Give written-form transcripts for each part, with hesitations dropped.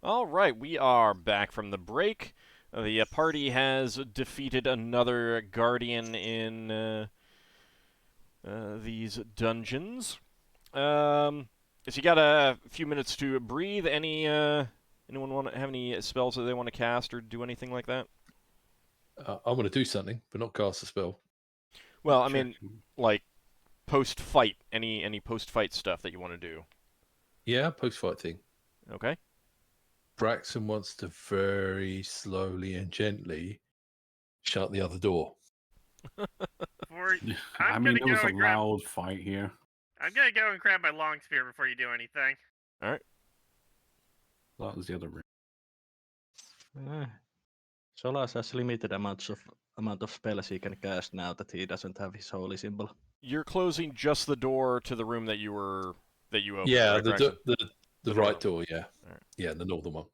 All right, we are back from the break. The party has defeated another guardian in these dungeons. So you got a few minutes to breathe. Anyone want to have any spells that they want to cast or do anything like that? I want to do something, but not cast a spell. Well, I mean, like post-fight. Any post-fight stuff that you want to do? Yeah, post-fight thing. Okay. Braxon wants to very slowly and gently shut the other door. I mean, there was a loud fight here. I'm gonna go and grab my long spear before you do anything. All right. That was the other room. Solas has limited amount of spells he can cast now that he doesn't have his holy symbol. You're closing just the door to the room that you opened. Yeah, right, the right door. Yeah, right. Yeah, the northern one.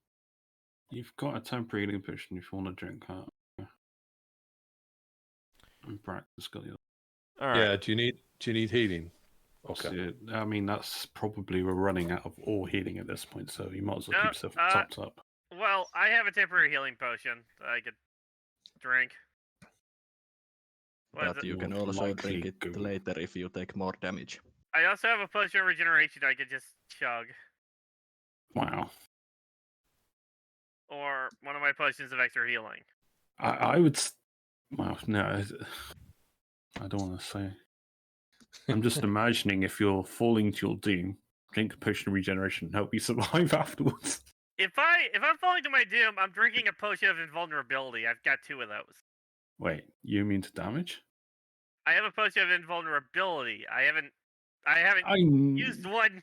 You've got a temporary healing potion if you want to drink that. And Braxon's got the other. All right. Yeah. Do you need healing? Okay. I mean, that's probably we're running out of all healing at this point, so you might as well keep yourself topped up. Well, I have a temporary healing potion that I could drink. But you can also drink it later if you take more damage. I also have a potion of regeneration I could just chug. Wow. Or one of my potions of extra healing. I would. Well, no, I don't want to say. I'm just imagining if you're falling to your doom, drink a potion of regeneration and help you survive afterwards. If I'm falling to my doom, I'm drinking a potion of invulnerability. I've got 2 of those. Wait, you mean to damage? I have a potion of invulnerability. I haven't used one.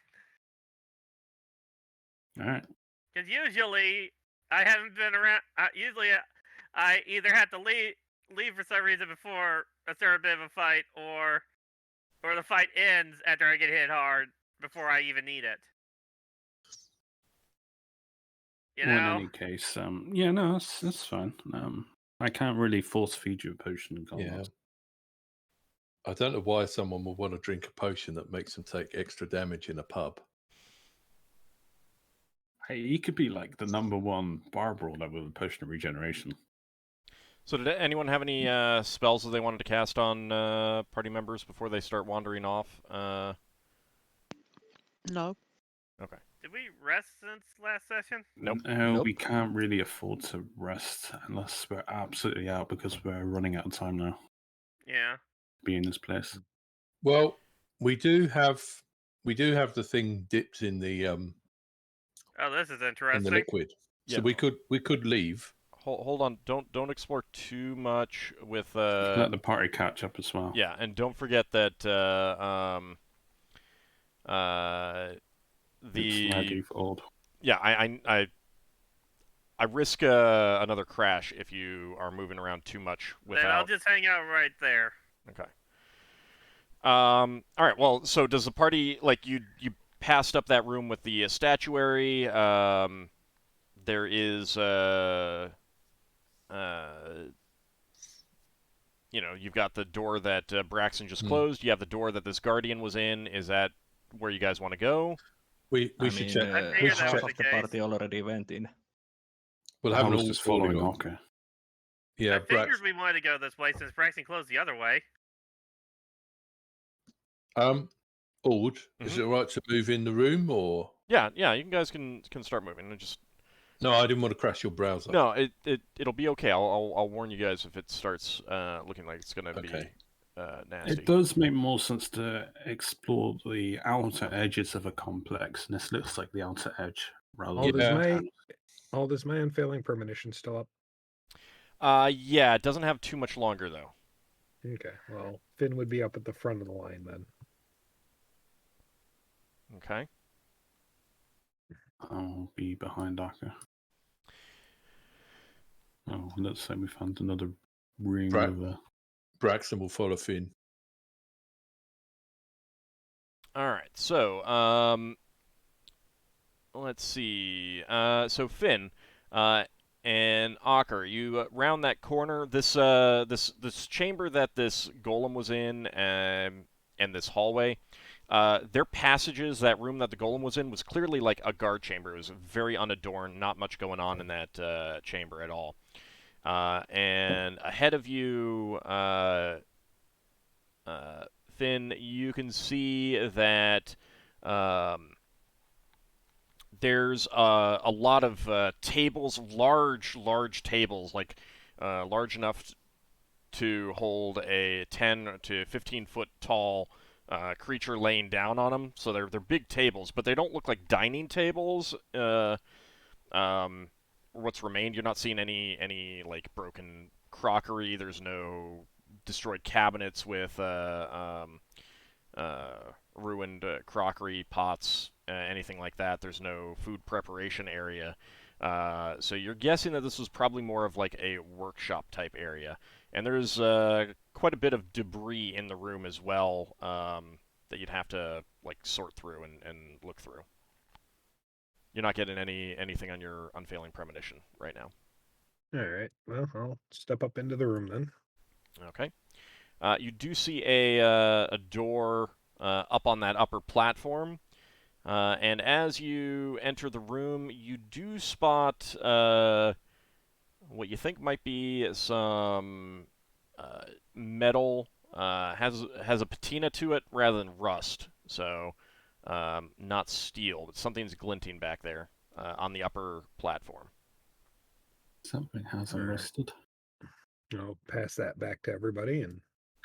All right. Because usually I haven't been around. Usually I either have to leave for some reason before a certain bit of a fight, or the fight ends after I get hit hard before I even need it. You know? Well, in any case, yeah, no, that's fine. I can't really force feed you a potion in combat. Yeah. I don't know why someone would want to drink a potion that makes them take extra damage in a pub. Hey, he could be like the #1 bar brawler with a potion of regeneration. So did anyone have any spells that they wanted to cast on party members before they start wandering off? No. Okay. Did we rest since last session? Nope. No, we can't really afford to rest unless we're absolutely out because we're running out of time now. Yeah. Be in this place. Well, we do have the thing dipped in the Oh, this is interesting. in the liquid. So we could leave. Hold on, don't explore too much with let the party catch up as well. Yeah, and don't forget that it's old. Yeah, I risk another crash if you are moving around too much without. Then I'll just hang out right there. Okay. All right. Well, so does the party you passed up that room with the statuary? There is you've got the door that Braxon just closed. You have the door that this guardian was in. Is that where you guys want to go? We should check. Half of the party already went in. We'll have just following Ockar. Yeah, I figured we wanted to go this way since Braxon closed the other way. Ord, is it right to move in the room or? Yeah, you guys can start moving. No, I didn't want to crash your browser. No, it'll be okay. I'll warn you guys if it starts looking like it's gonna be nasty. It does make more sense to explore the outer edges of a complex, and this looks like the outer edge rather than all this man failing premonition still up. Yeah, it doesn't have too much longer though. Okay, well, Finn would be up at the front of the line then. Okay. I'll be behind Ockar. Oh, let's say we found another ring over. Braxon will follow Finn. All right, so let's see. So Finn and Ockar, you round that corner. This chamber that this golem was in, and this hallway. their passages, that room that the golem was in, was clearly like a guard chamber. It was very unadorned, not much going on in that chamber at all. And ahead of you, Finn, you can see that there's a lot of tables, large tables, like large enough to hold a 10 to 15 foot tall creature laying down on them. So they're big tables, but they don't look like dining tables. What's remained, you're not seeing any like broken crockery. There's no destroyed cabinets with ruined crockery pots, anything like that. There's no food preparation area. So you're guessing that this was probably more of like a workshop type area. And there's quite a bit of debris in the room as well that you'd have to like sort through and look through. You're not getting anything on your unfailing premonition right now. All right. Well, I'll step up into the room then. Okay. You do see a door up on that upper platform. And as you enter the room, you do spot what you think might be some metal. Has a patina to it rather than rust. So not steel, but something's glinting back there on the upper platform. Something hasn't Alright. rusted. I'll pass that back to everybody and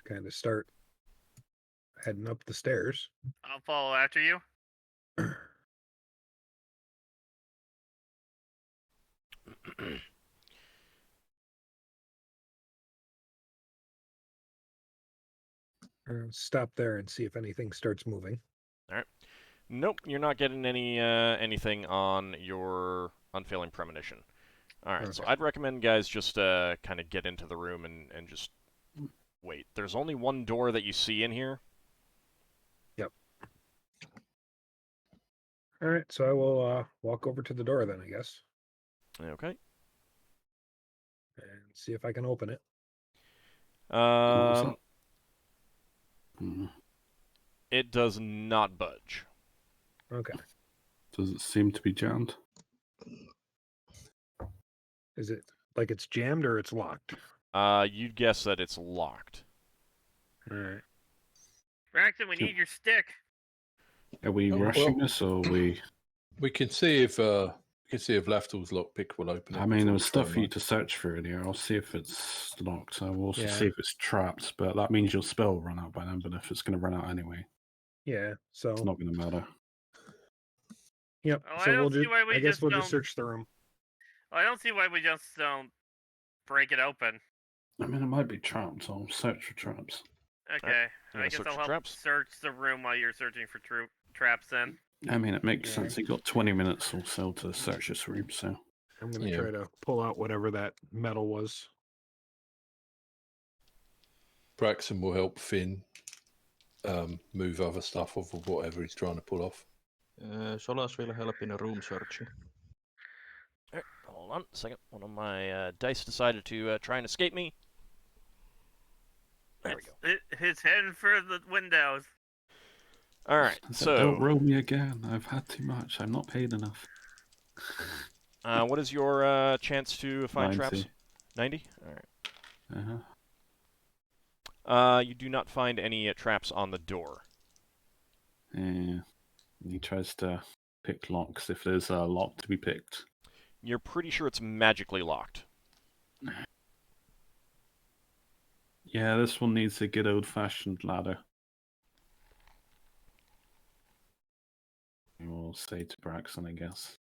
kind of start heading up the stairs. I'll follow after you. Stop there and see if anything starts moving. Nope, you're not getting anything on your unfailing premonition. All right, so Okay. I'd recommend guys just kind of get into the room and just wait. There's only one door that you see in here. All right, so I will walk over to the door then, I guess, Okay. and see if I can open it. was Um, Mm. it does not budge. Okay. Does it seem to be jammed? Is it like it's jammed or it's locked? You'd guess that it's locked. All right. Braxon, we Yep. need your stick. Are we Oh, rushing well- this, or are we? We can see if Lafdul's lockpick will open it. I mean, before there we was try stuff for you mine. to search for in here. I'll see if it's locked. I will also Yeah. see if it's trapped, but that means your spell will run out by then. But if it's going to run out anyway, Yeah. So. it's not going to matter. Yep. Oh, I so don't we'll see just. why we I guess just we'll don't- just search the room. I don't see why we just don't break it open. I mean, it might be trapped. So I'll search for traps. Okay, You I wanna guess search I'll for help traps? search the room while you're searching for traps then. I mean, it makes Yeah. sense. You got 20 minutes or so to search this room, so I'm gonna Yeah. try to pull out whatever that metal was. Braxon will help Finn move other stuff off of whatever he's trying to pull off. Solas will help in room searching. Alright, hold on a second. One of my dice decided to try and escape me. There we go. His heading for the windows. All right, I said, don't so roll me again. I've had too much. I'm not paid enough. what is your chance to find 90. traps? 90? All right. Uh-huh. You do not find any traps on the door. Yeah. He tries to pick locks if there's a lock to be picked. You're pretty sure it's magically locked. Yeah, this one needs a good old-fashioned ladder. I will say to Braxon, I guess,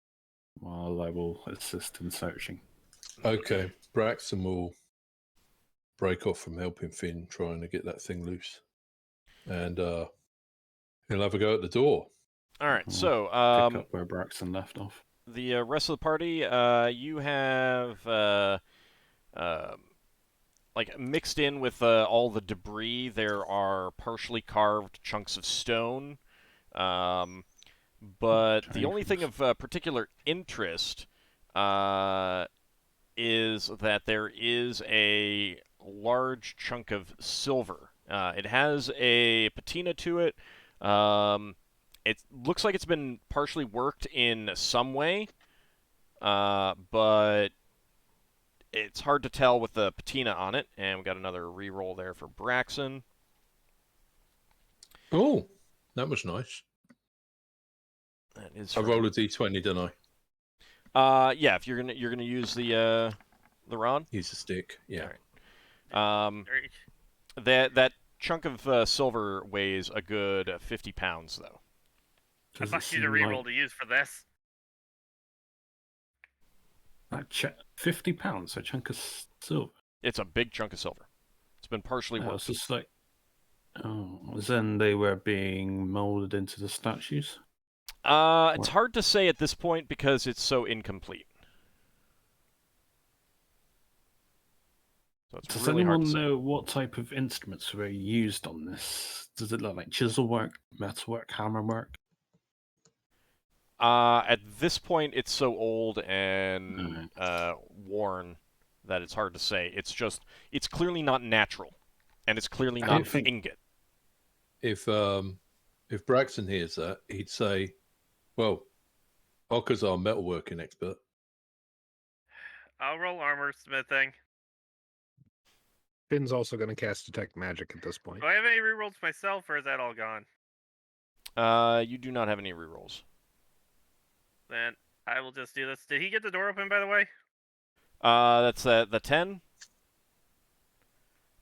while I will assist in searching. Okay, Braxton will break off from helping Finn trying to get that thing loose, and he'll have a go at the door. All right, I'll so Pick up where Braxon left off. the rest of the party, you have like mixed in with all the debris. There are partially carved chunks of stone, but the only thing of particular interest is that there is a large chunk of silver. It has a patina to it, It looks like it's been partially worked in some way, but it's hard to tell with the patina on it. And we got another reroll there for Braxon. Oh, that was nice. That is I rolled a d20, didn't yeah, if you're gonna use the rod. I? Use a stick. Yeah. All right. Very- That chunk of silver weighs a good 50 pounds, though. I Does it must need a seem reroll like to use for this. that £50, a chunk of silver? It's a big chunk of silver. It's been partially Yeah, it's worked. just like, then they were being molded into the statues. It's hard to say at this point because it's so incomplete. So it's Does really hard anyone to say. know what type of instruments were used on this? Does it look like chisel work, metalwork, hammer work? At this point, it's so old and worn that it's hard to say. It's clearly not natural, and it's clearly I not don't think- ingot. If Braxon hears that, he'd say, "Well, Ockar's our metalworking expert." I'll roll armor smithing. Finn's also going to cast Detect Magic at this point. Do I have any rerolls myself, or is that all gone? You do not have any rerolls. Then I will just do this. Did he get the door open, by the way? That's the 10.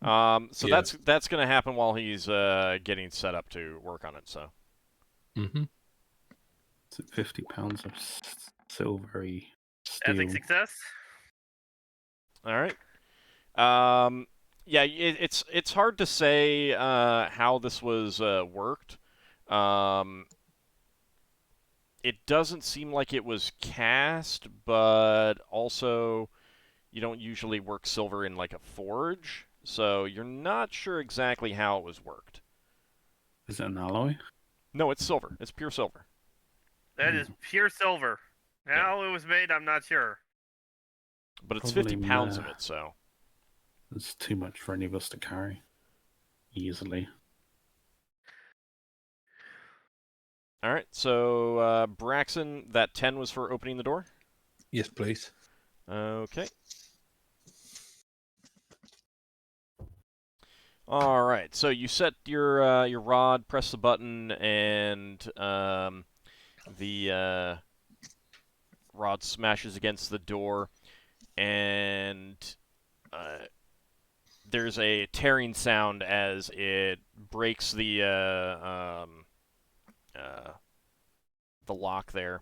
So Yeah. that's gonna happen while he's getting set up to work on it. So. Mm-hmm. Is it £50 of silvery I think steel? success. All right. Yeah, it's hard to say how this was worked. It doesn't seem like it was cast, but also you don't usually work silver in like a forge, so you're not sure exactly how it was worked. Is it an alloy? No, it's silver. It's pure silver. That is pure silver. How it was made, I'm not sure. But it's Probably 50 pounds of it, so. It's too much for any of us to carry easily. All right, so Braxon, that 10 was for opening the door? Yes, please. Okay. All right, so you set your rod, press the button, and the rod smashes against the door, and there's a tearing sound as it breaks the lock there,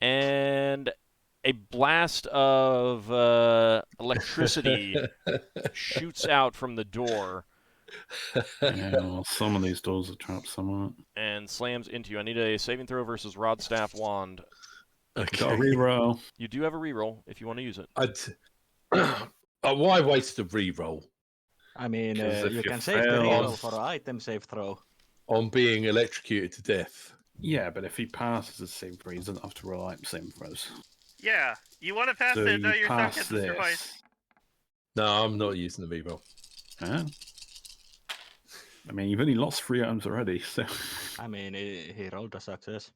and a blast of electricity shoots out from the door Yeah, well, some of these doors are trapped somewhere. and slams into you. I need a saving throw versus Rod, Staff, Wand. Okay. Got a reroll. You do have a reroll if you want to use it. Why waste a reroll I mean, 'Cause if you you can save the fail- reroll for an item save throw. on being electrocuted to death? Yeah, but if he passes the save throw, he doesn't have to roll item saving throws. Yeah, you want to pass So it, though you you're stuck pass at this device. this. No, I'm not using the reroll. Huh? I mean, you've only lost 3 items already, so... I mean, he rolled a success.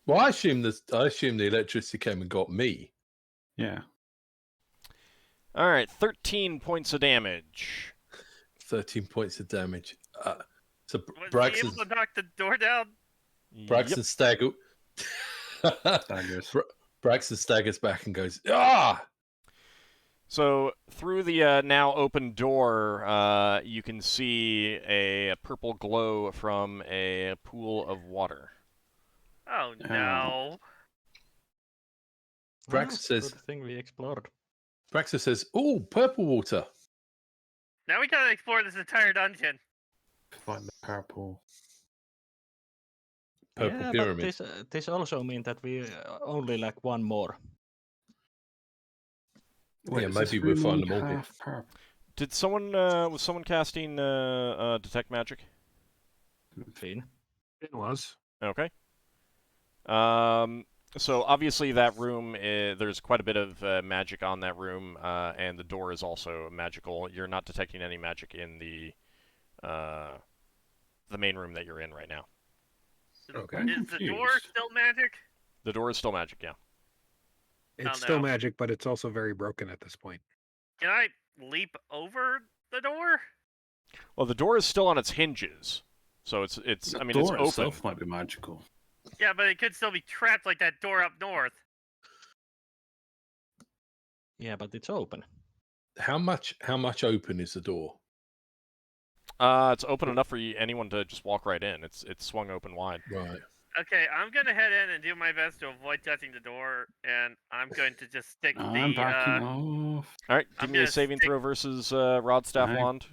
Well, I assume the electricity came and got me. Yeah. All right, 13 points of damage. 13 points of damage. So Was he Braxton able to knock the door down? Braxton stagger. Daggers. Braxton staggers back and goes, "Ah!" So through the now open door, you can see a purple glow from a pool of water. Oh no. Braxton Well, says- good thing we explored. Braxton says, "Oh, purple water." Now we gotta explore this entire dungeon. Find the purple. Purple yeah, pyramid. but this also means that we only lack one more. Wait, Yeah, is maybe this we'll find room them all here. half purple? Did someone was someone casting detect magic? Finn. Finn was. Okay. So obviously that room, there's quite a bit of magic on that room, and the door is also magical. You're not detecting any magic in the the main room that you're in right now. Okay. I'm Is the door confused. still magic? The door is still magic, yeah. It's Oh, still no. magic, but it's also very broken at this point. Can I leap over the door? Well, the door is still on its hinges, so it's. The I mean, door it's open. itself might be magical. Yeah, but it could still be trapped like that door up north. Yeah, but it's open. How much open is the door? It's open enough for anyone to just walk right in. It's swung open wide. Right. Okay, I'm gonna head in and do my best to avoid touching the door, and I'm going to just stick I'm backing the. off. All right, I'm give me a gonna saving stick- throw versus Rod Staff Alright. Wand.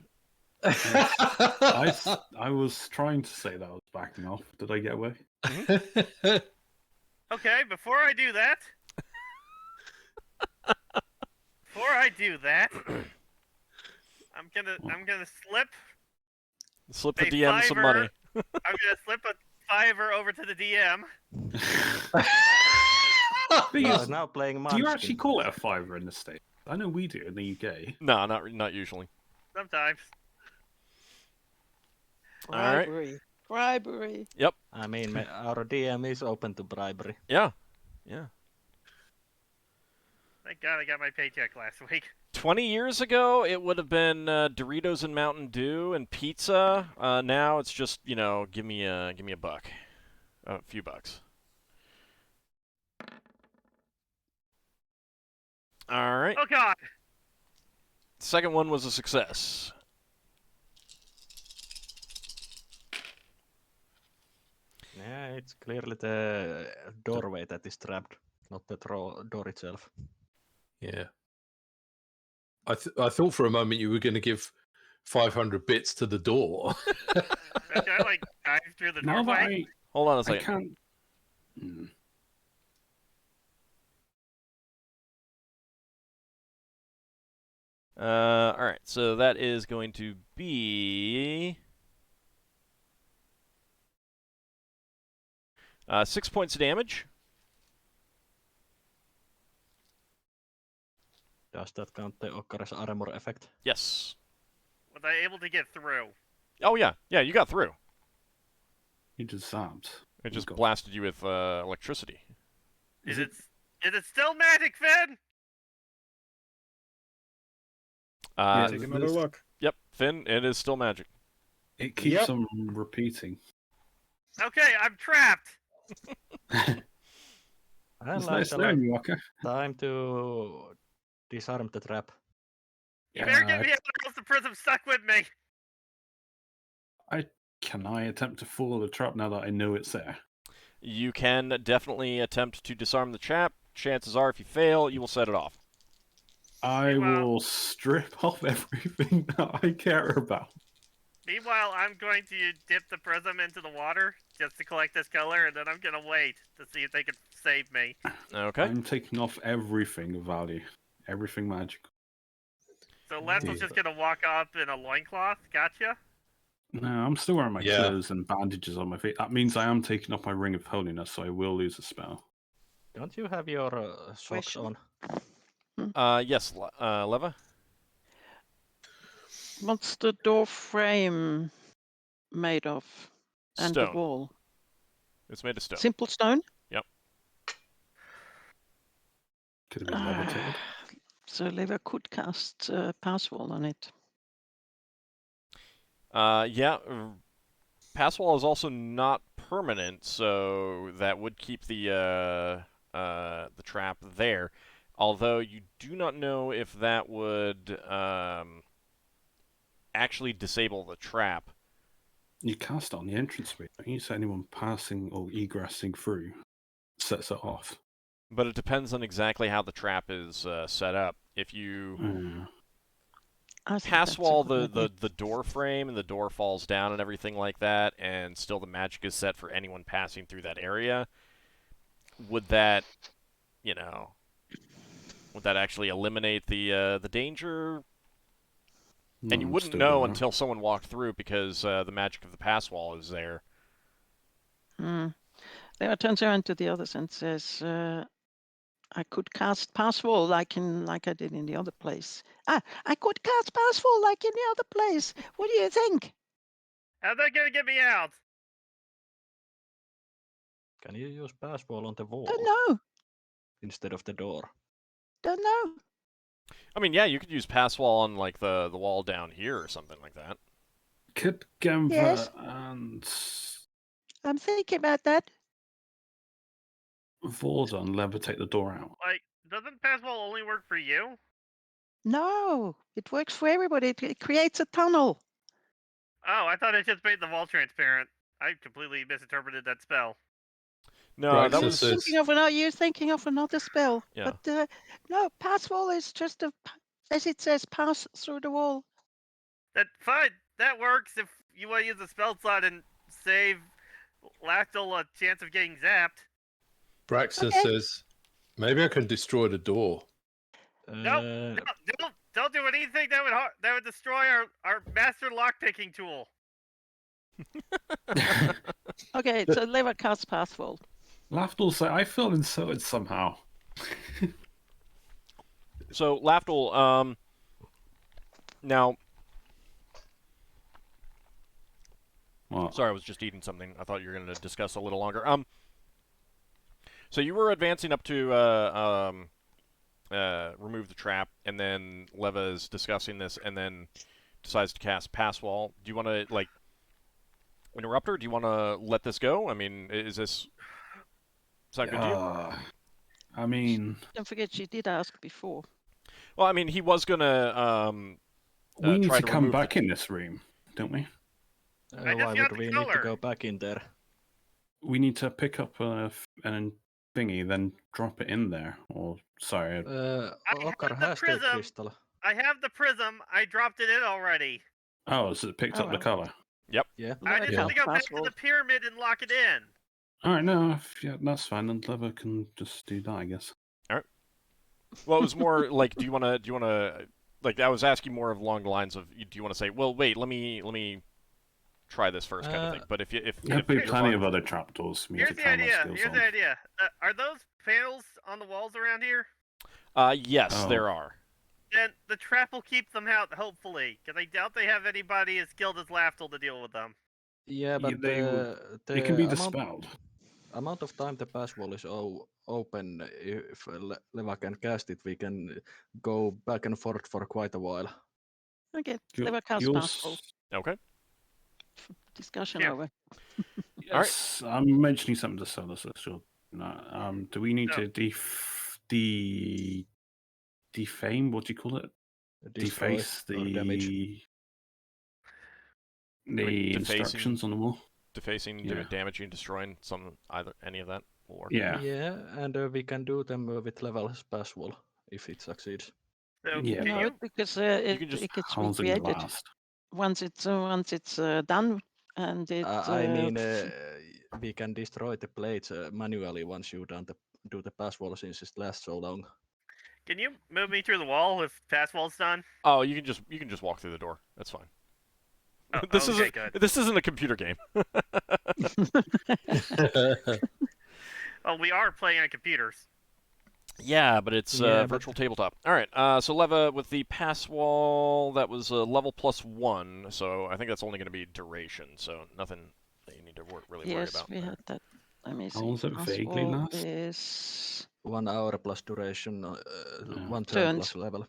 I was trying to say that I was backing off. Did I get away? Okay, before I do that, I'm gonna slip. Slip the A DM some fiver. money. I'm gonna slip a $5 over to the DM. Thing You is, are now playing do you Munchkin. actually call it a fiver in the States? I know we do in the UK. No, not usually. Sometimes. All right. Bribery. I mean, our DM is open to bribery. Yeah. Thank God I got my paycheck last week. 20 years ago, it would have been Doritos and Mountain Dew and pizza. Now it's just give me a buck, a few bucks. All right. Oh God! Second one was a success. Yeah, it's clearly the doorway that is trapped, not the door itself. Yeah. I thought for a moment you were going to give 500 bits to the door. Can I like dive through the Now that doorway? Hold on a I second. can't. Hmm. All right, so that is going to be 6 points of damage. Does that count the Okkar's armor effect? Yes. Was I able to get through? Oh yeah, you got through. You just zapped. It just God. blasted you with electricity. Is it still magic, Finn? Take another look. Yep, Finn, it is still magic. It keeps Yep. on repeating. Okay, I'm trapped. I It's like nice the knowing you, Ockar. time to disarm the trap. You better get Yeah, me out or else the prism's stuck with me. Can I attempt to fool the trap now that I know it's there? You can definitely attempt to disarm the trap. Chances are, if you fail, you will set it off. I Meanwhile- will strip off everything that I care about. Meanwhile, I'm going to dip the prism into the water just to collect this color, and then I'm gonna wait to see if they can save me. Okay. I'm taking off everything of value. Everything magical. So Lafdul's just gonna walk up in a loincloth. Gotcha. No, I'm still wearing my Yeah. clothes and bandages on my feet. That means I am taking off my ring of holiness, so I will lose a spell. Don't you have your socks Question. on? Yes, Leva? What's the door frame made of? And the Stone. wall? It's made of stone. Simple stone? Could have been levitated. So Leva could cast Pass Wall on it. Yeah. Pass wall is also not permanent, so that would keep the trap there. Although you do not know if that would actually disable the trap. You cast it on the entranceway. Don't you say anyone passing or egressing through sets it off? But it depends on exactly how the trap is set up. If you I think pass that's a wall good idea. the door frame and the door falls down and everything like that, and still the magic is set for anyone passing through that area, would that actually eliminate the danger? And you wouldn't know until someone walked through, because the magic of the pass wall is there. Leva turns around to the others and says, I could cast Pass Wall like I did in the other place. I could cast Pass Wall like in the other place. What do you think? How's that gonna get me out? Can you use pass wall on the wall Don't know. instead of the door? Don't know. I mean, yeah, you could use pass wall on like the wall down here or something like that. Could Gamva Yes. and I'm thinking about that. Vordon levitate the door out? Like, doesn't pass wall only work for you? No, it works for everybody. It creates a tunnel. Oh, I thought it just made the wall transparent. I completely misinterpreted that spell. No, Braxon that You're was says- thinking of another spell. Yeah. But no, pass wall is just as it says, pass through the wall. That fine. That works if you want to use a spell slot and save Lafdul a chance of getting zapped. Braxon Okay. says, maybe I can destroy the door. No, don't do anything that would destroy our master lockpicking tool. Okay, so Lever casts pass wall. Lafdul say, I feel insulted somehow. so Lafdul. Now, What? sorry, I was just eating something. I thought you were going to discuss a little longer. So you were advancing up to remove the trap, and then Leva is discussing this, and then decides to cast pass wall. Do you want to like interrupt her? Do you want to let this go? I mean, is this that good to you? I mean, Don't forget, she did ask before. Well, I mean, he was gonna we need try to to come remove back in this room, don't we? I just Why got would the we need to color. go back in there? We need to pick up a thingy, then drop it in there. Or sorry, I Ockar have the has the prism. crystal. I have the prism. I dropped it in already. oh, so it picked Oh, up the well. color. Yeah. I Lever just Yeah. have to go back pass to wall. the pyramid and lock it in. All right, no, yeah, that's fine. And Lever can just do that, I guess. Well, it was more like, do you want to, like, I was asking more of along the lines of, do you want to say, well, wait, let me try this first, kind of thing. But if There'll be you're plenty fine of with- other trapdoors for me Here's to the try my idea. skills Here's on. the idea. Are those panels on the walls around here? Yes, Oh. there are. Then the trap will keep them out, hopefully, because I doubt they have anybody as skilled as Lafdul to deal with them. Yeah, but they the It can be amount, dispelled. amount of time the pass wall is open, if Leva can cast it, we can go back and forth for quite a while. Okay, You- Lever casts you'll pass wall. Okay. Discussion Yeah. over. Yes, I'm mentioning something to Solas. So sure. No, do we need No. to defame? What do you call it? Destroy Deface or damage. the defacing? instructions on the wall. Defacing, Yeah. damaging, destroying, any of that will work. Yeah. Yeah, and we can do them with level pass wall if it succeeds. So Yeah, can No, you? because can just- it gets How long's it gonna recreated last? once it's done, and it. I mean, we can destroy the plates manually once you do the pass wall since it lasts so long. Can you move me through the wall if pass wall's done? Oh, you can just walk through the door. That's fine. Oh, This okay, isn't good. this isn't a computer game. Well, we are playing on computers. Yeah, but it's Yeah, but- virtual tabletop. All right. So Leva with the pass wall, that was a level +1. So I think that's only going to be duration. So nothing that you need to really worry Yes, about. we there. had that. Let me see. How long does it pass vaguely wall last? is 1 hour plus duration, Yeah. 1 turn Turns. plus level.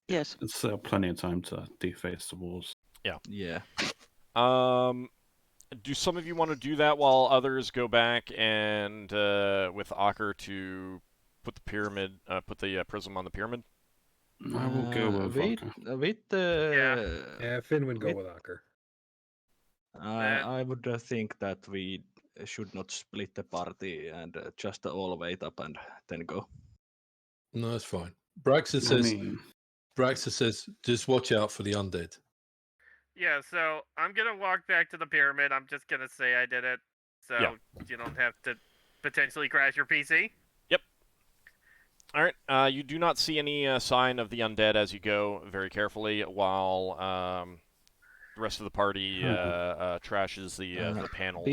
yes. It's plenty of time to deface the walls. Yeah. Do some of you want to do that while others go back and with Ockar to put the pyramid, put the prism on the pyramid? I will go with Ockar. Yeah, Finn would go with- with Ockar. I would think that we should not split the party and just all wait up and then go. No, that's fine. Braxon says, just watch out for the undead. Yeah, so I'm gonna walk back to the pyramid. I'm just gonna say I did it, so Yeah. you don't have to potentially crash your PC. All right. You do not see any sign of the undead as you go very carefully, while the rest of the party trashes the panels.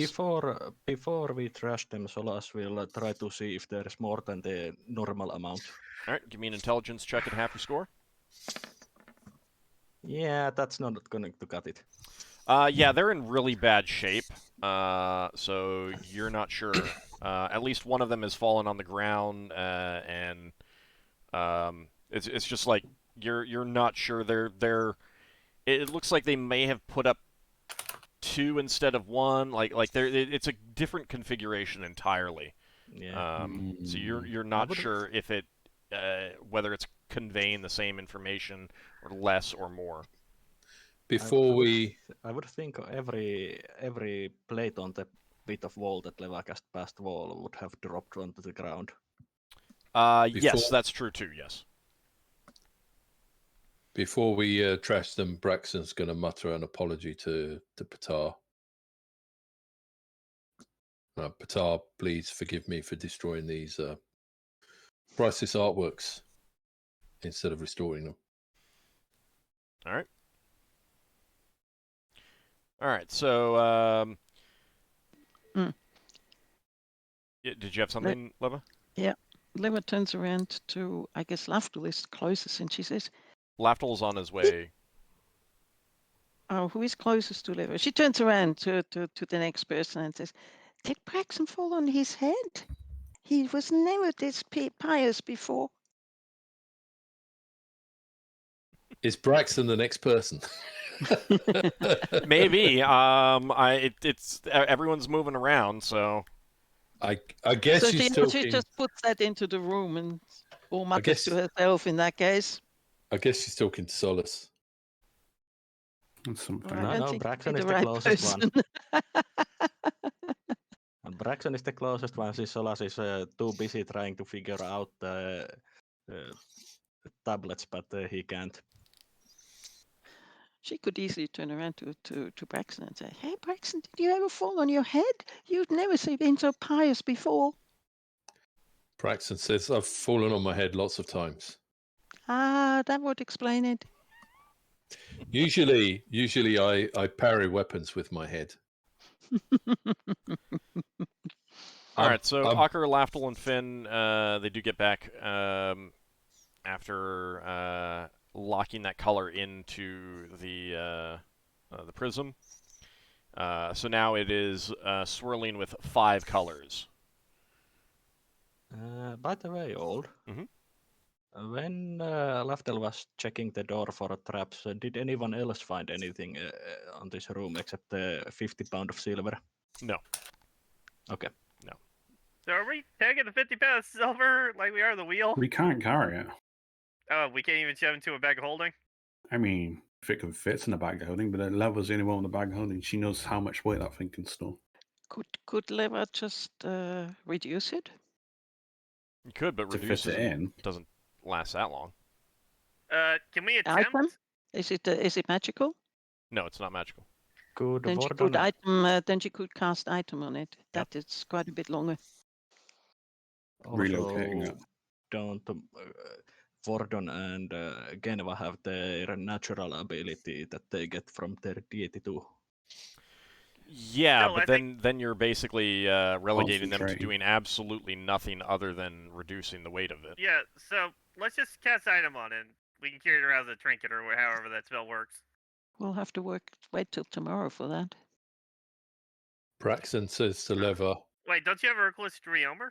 Before we trash them, Solas will try to see if there is more than the normal amount. All right. Give me an intelligence check at half your score. Yeah, that's not going to cut it. Yeah, they're in really bad shape. So you're not sure. At least one of them has fallen on the ground, and it's just like you're not sure. It looks like they may have put up 2 instead of 1. It's a different configuration entirely. Yeah. So you're I not would sure if it whether it's conveying the same information or less or more. Before we I would think every plate on the bit of wall that Levacast past wall would have dropped onto the ground. Yes, Before- that's true too. Yes. Before we trash them, Braxton's going to mutter an apology to Patar. Patar, please forgive me for destroying these priceless artworks instead of restoring them. All right. All right. So, did you have something, Leva? Leva turns around to, I guess, Lafdul is closest, and she says, Lafdul's on his way. "Oh, who is closest to Leva?" She turns around to the next person and says, "Did Braxon fall on his head? He was never this pious before." Is Braxton the next person? Maybe. It's everyone's moving around, so. I guess So she's she talking. just puts that into the room and or mutters guess- to herself in that case. I guess she's talking to Solas. That's something. I No, don't no, think Braxon you'd is be the right closest one. person. And Braxon is the closest one. Since Solas is too busy trying to figure out tablets, but he can't. She could easily turn around to Braxon and say, "Hey, Braxon, did you ever fall on your head? You'd never been so pious before." Braxton says, I've fallen on my head lots of times. Ah, that would explain it. Usually I parry weapons with my head. All right. So I'm- Ockar, Lafdul, and Finn, they do get back after locking that color into the prism. So now it is swirling with 5 colors. By the way, Old, Mhm. When Lafdul was checking the door for traps, did anyone else find anything on this room except the 50 pound of silver? No. Okay. So are we taking the 50 pounds of silver like we are the wheel? We can't carry it. Oh, we can't even shove into a bag of holding? I mean, if it can fit in a bag of holding, but Leva's the only one with the bag of holding. She knows how much weight that thing can store. Could Leva just reduce it? You could, but To fit reduce it in. doesn't last that long. Can we attempt? Item? Is it magical? No, it's not magical. Could Then she could then she could cast item on it. That is quite a bit longer. Relocating also it. don't Vordon and Geneva have their natural ability that they get from their deity too? Yeah, Still, I but then you're basically relegating them to Concentrating. doing absolutely nothing other than reducing the weight of it. Yeah, so let's just cast item on it. We can carry it around as a trinket or however that spell works. We'll have to wait till tomorrow for that. Braxton says to Leva, Wait, don't you have a reckless Dreomer?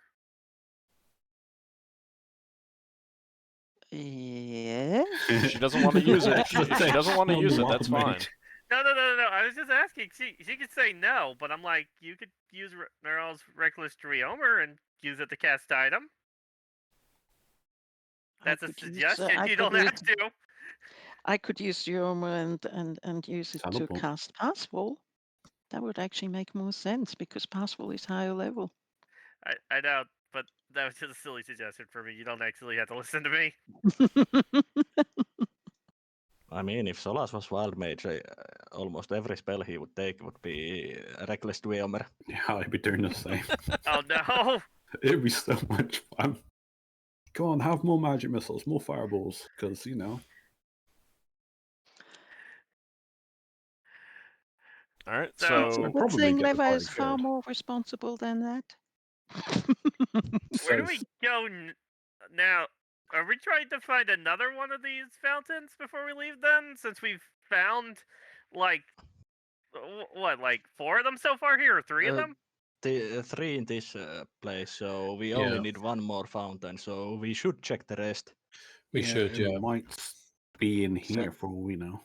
Yeah. She doesn't want to use it. She doesn't want to On use the it. That's wild fine. mage. No. I was just asking. She could say no, but I'm like, you could use Neral's reckless Dreomer and use it to cast item. That's a suggestion. You don't have to. I could use Yoma and use it Teleport. to cast Passwall. That would actually make more sense because Passwall is higher level. I know, but that was just a silly suggestion for me. You don't actually have to listen to me. I mean, if Solas was wild mage, almost every spell he would take would be reckless Dweomer. Yeah, I'd be doing the same. Oh no! It'd be so much fun. Go on, have more magic missiles, more fireballs, because, All right, So- so I'd But probably saying get the Leva party is far killed. more responsible than that. Where do Says- we go now? Are we trying to find another one of these fountains before we leave then? Since we've found, like, what, like 4 of them so far here, or 3 of Uh, them? The 3 in this place, so we Yeah. only need 1 more fountain, so we should check the rest. We should, it yeah. might be in So- here for all we know.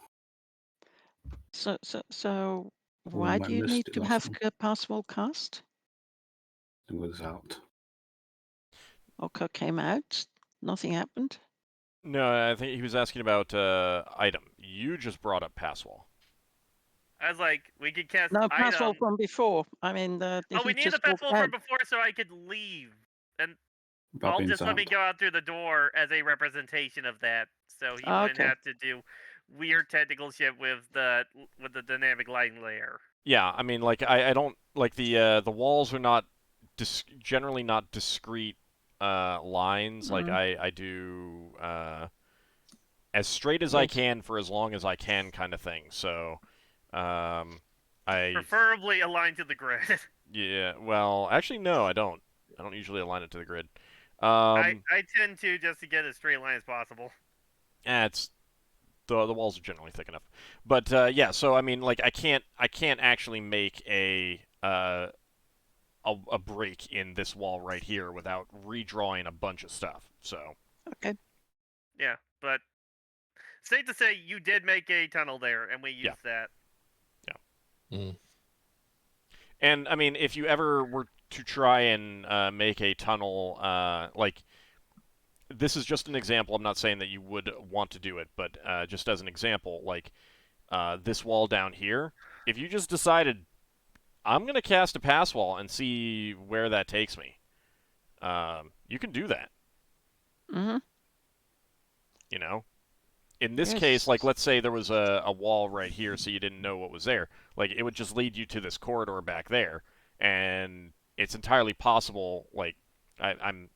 So we why might do you missed need it to last have time. a password cast? It was out. Ockar came out. Nothing happened. No, I think he was asking about item. You just brought up Passwall. I was like, we could cast No, item. password from before. I mean, Oh, he we need the just walked festival out. from before so I could leave. And I'll Robin's just let me out. go out through the door as a representation of that, so he wouldn't Okay. have to do weird technical shit with the dynamic lighting layer. Yeah, I mean, like I don't like the walls are not generally not discrete lines. Like I do as straight as I Yes. can for as long as I can, kind of thing. So, I Preferably aligned to the grid. yeah. Well, actually, no, I don't. I don't usually align it to the grid. I tend to just to get as straight line as possible. It's the walls are generally thick enough. But yeah, so I mean, like I can't actually make a break in this wall right here without redrawing a bunch of stuff. So Okay. Yeah, but safe to say you did make a tunnel there, and we used that. Mm. and I mean, if you ever were to try and make a tunnel, like this is just an example. I'm not saying that you would want to do it, but just as an example, like this wall down here, if you just decided I'm going to cast a pass wall and see where that takes me, you can do that. Mm-hmm. You know? In this Yes. case, like, let's say there was a wall right here, so you didn't know what was there. Like, it would just lead you to this corridor back there, and it's entirely possible, like, I'm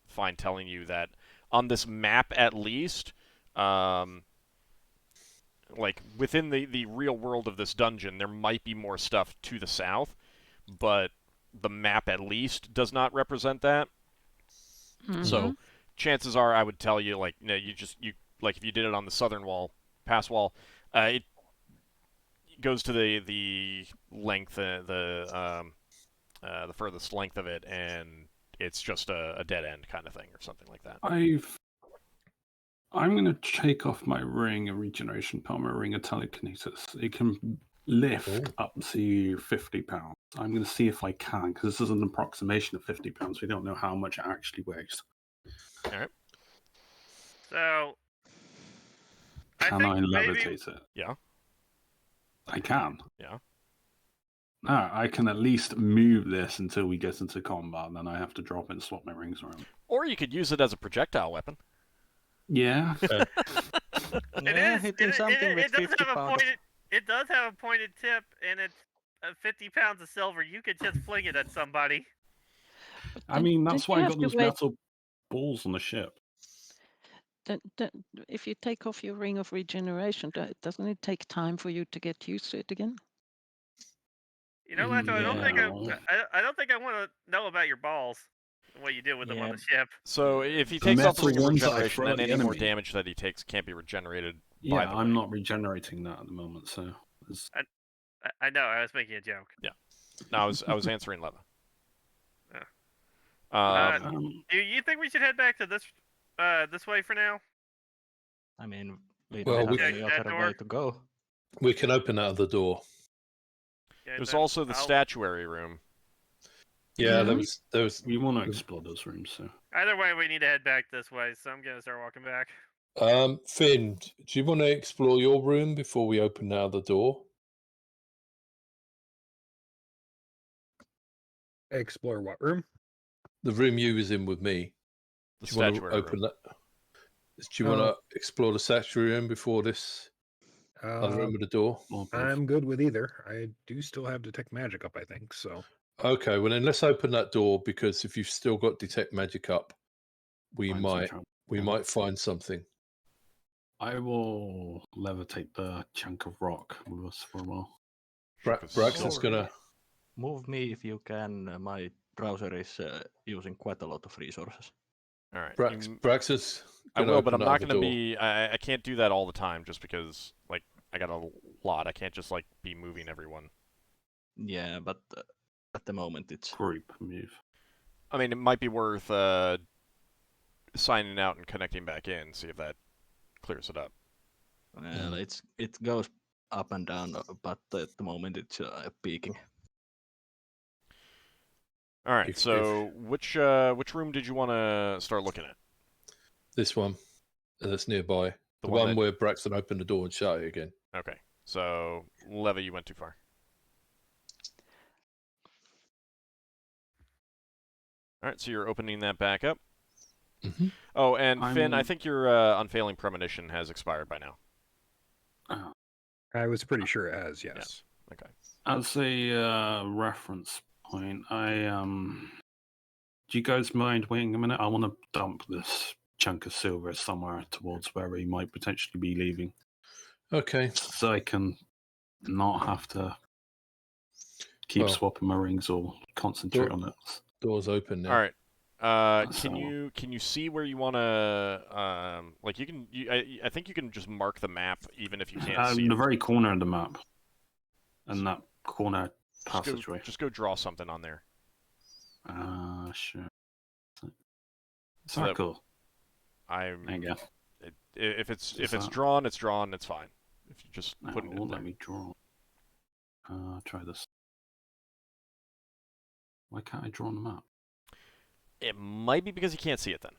fine telling you that on this map at least, like, within the real world of this dungeon, there might be more stuff to the south, but the map at least does not represent that. Mm-hmm. So chances are I would tell you, like, you know, you like if you did it on the southern wall, pass wall, it goes to the length, the furthest length of it, and it's just a dead end kind of thing or something like that. I'm going to take off my ring of regeneration, put on my ring of telekinesis. It can lift up to 50 pounds. I'm going to see if I can, because this is an approximation of 50 pounds. We don't know how much it actually weighs. All right. So Can I think maybe levitate it? Yeah. I can. Yeah. No, I can at least move this until we get into combat, and then I have to drop it and swap my rings around. Or you could use it as a projectile weapon. Yeah. Yeah, hitting something with 50 pounds. It does have a pointed tip, and it's 50 pounds of silver. You could just fling it at somebody. I mean, that's why I got those wait. metal balls on the ship. If you take off your ring of regeneration, doesn't it take time for you to get used to it again? You know, Lato, I don't think Yeah. I don't think I want to know about your balls. and what you do with them on Yeah. the ship. So if he The takes off the metal ring of ones that I regeneration, throw then at the any more enemy. damage that he takes can't be regenerated by Yeah, the I'm ring. not regenerating that at the moment, so it's... I know, I was making a joke. No, I was answering Leva. Yeah. um, Do you think we should head back to this way for now? I mean, we Well, don't we- have any That other door? way to go. We can open that other door. Yeah, There's then also the I'll- statuary room. Yeah, Mhm. there was. we want to explore those rooms, so... Either way, we need to head back this way, so I'm gonna start walking back. Finn, do you want to explore your room before we open that other door? Explore what room? The room you was in with me. The Do you want to statuary open room. that? Do you want to explore the statuary room before this other room with the door? Or both. I'm good with either. I do still have detect magic up, I think. So Okay, well then let's open that door, because if you've still got detect magic up, we Find some might trouble. find something. I will levitate the chunk of rock with us for a while. Braxon's gonna. Move me if you can. My browser is using quite a lot of resources. All right. Braxon's I gonna will, but open I'm that not other going to door. be. I can't do that all the time, just because like I got a plot. I can't just like be moving everyone. Yeah, but at the moment it's Group move. I mean, it might be worth signing out and connecting back in, see if that clears it up. well, it goes up and down, but at the moment it's peaking. All right. If- So which room did you want to start looking at? This one that's nearby. The one one that- where Braxton opened the door and shut it again. Okay. So Leva, you went too far. All right. So you're opening that back up. Mm-hmm. Oh, and Finn, I I'm- think your unfailing premonition has expired by now. Oh. I was pretty sure it has, yes. Okay. As a reference point, do you guys mind waiting a minute? I want to dump this chunk of silver somewhere towards where we might potentially be leaving, Okay. so I can not have to keep Well, swapping my rings or concentrate on it. Door's open now. All right. Can So- you see where you want to like you can I think you can just mark the map even if you can't see The it. very corner of the map, and that corner passageway. Just go draw something on there. Sure. So that- Circle. I'm There you go. if it's Just that. drawn, it's drawn. It's fine. If you just No, put it it in won't there. let me draw. Try this. Why can't I draw on the map? It might be because you can't see it then.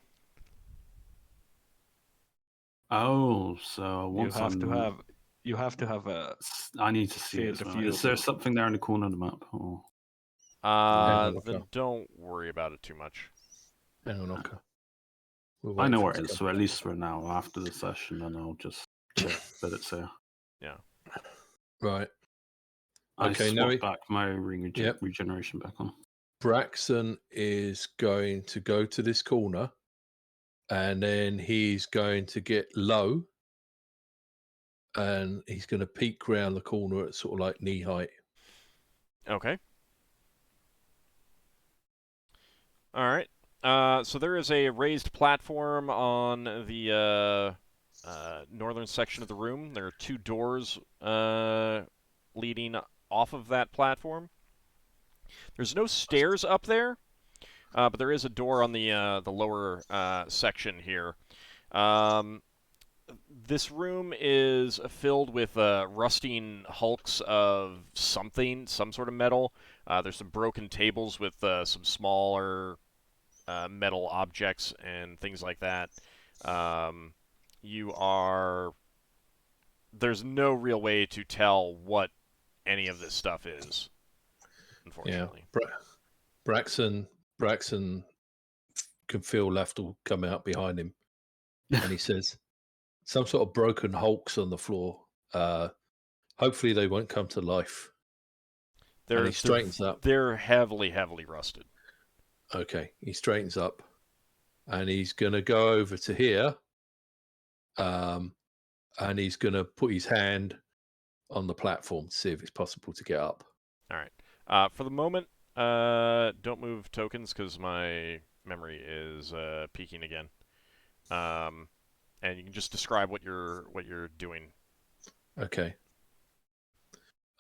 Oh, so You once have to have a I need to see it. field As of well. view. Is there something there in the corner of the map? Or... on, Then Ockar. don't worry about it too much. Hang on, Ockar. We'll I wait know for where to it is, come so at back. least for now, after the session, then I'll just check that it's there. Right. I Okay, swapped now back my ring Yep. regeneration back on. Braxon is going to go to this corner and then he's going to get low and he's going to peek round the corner at sort of like knee height. Okay. All right. So there is a raised platform on the northern section of the room. There are two doors leading off of that platform. There's no stairs up there, but there is a door on the lower section here. This room is filled with rusting hulks of something, some sort of metal. There's some broken tables with some smaller metal objects and things like that. There's no real way to tell what any of this stuff is, unfortunately. Braxon can feel Lafdul come out behind him and he says, some sort of broken hulks on the floor. Hopefully they won't come to life. And he straightens up. They're heavily rusted. Okay, he straightens up and he's going to go over to here and he's going to put his hand on the platform to see if it's possible to get up. All right. For the moment, don't move tokens because my memory is peaking again. And you can just describe what you're doing. Okay.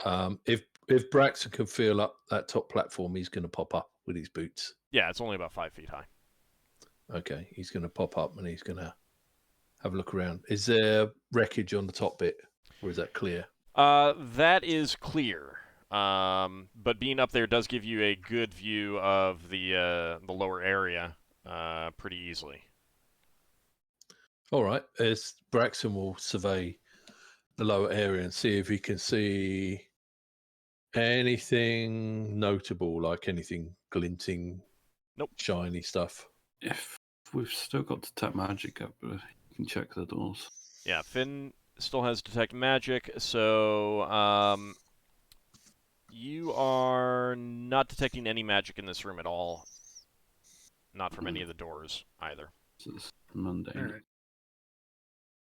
If Braxton can feel up that top platform, he's going to pop up with his boots. Yeah, it's only about 5 feet high. Okay, he's going to pop up and he's going to have a look around. Is there wreckage on the top bit, or is that clear? That is clear. But being up there does give you a good view of the lower area pretty easily. All right, as Braxton will survey the lower area and see if he can see anything notable, like anything glinting, Nope, shiny stuff. If we've still got detect magic up, you can check the doors. Yeah, Finn still has detect magic, so you are not detecting any magic in this room at all. Not from any of the doors either. This is mundane. All right.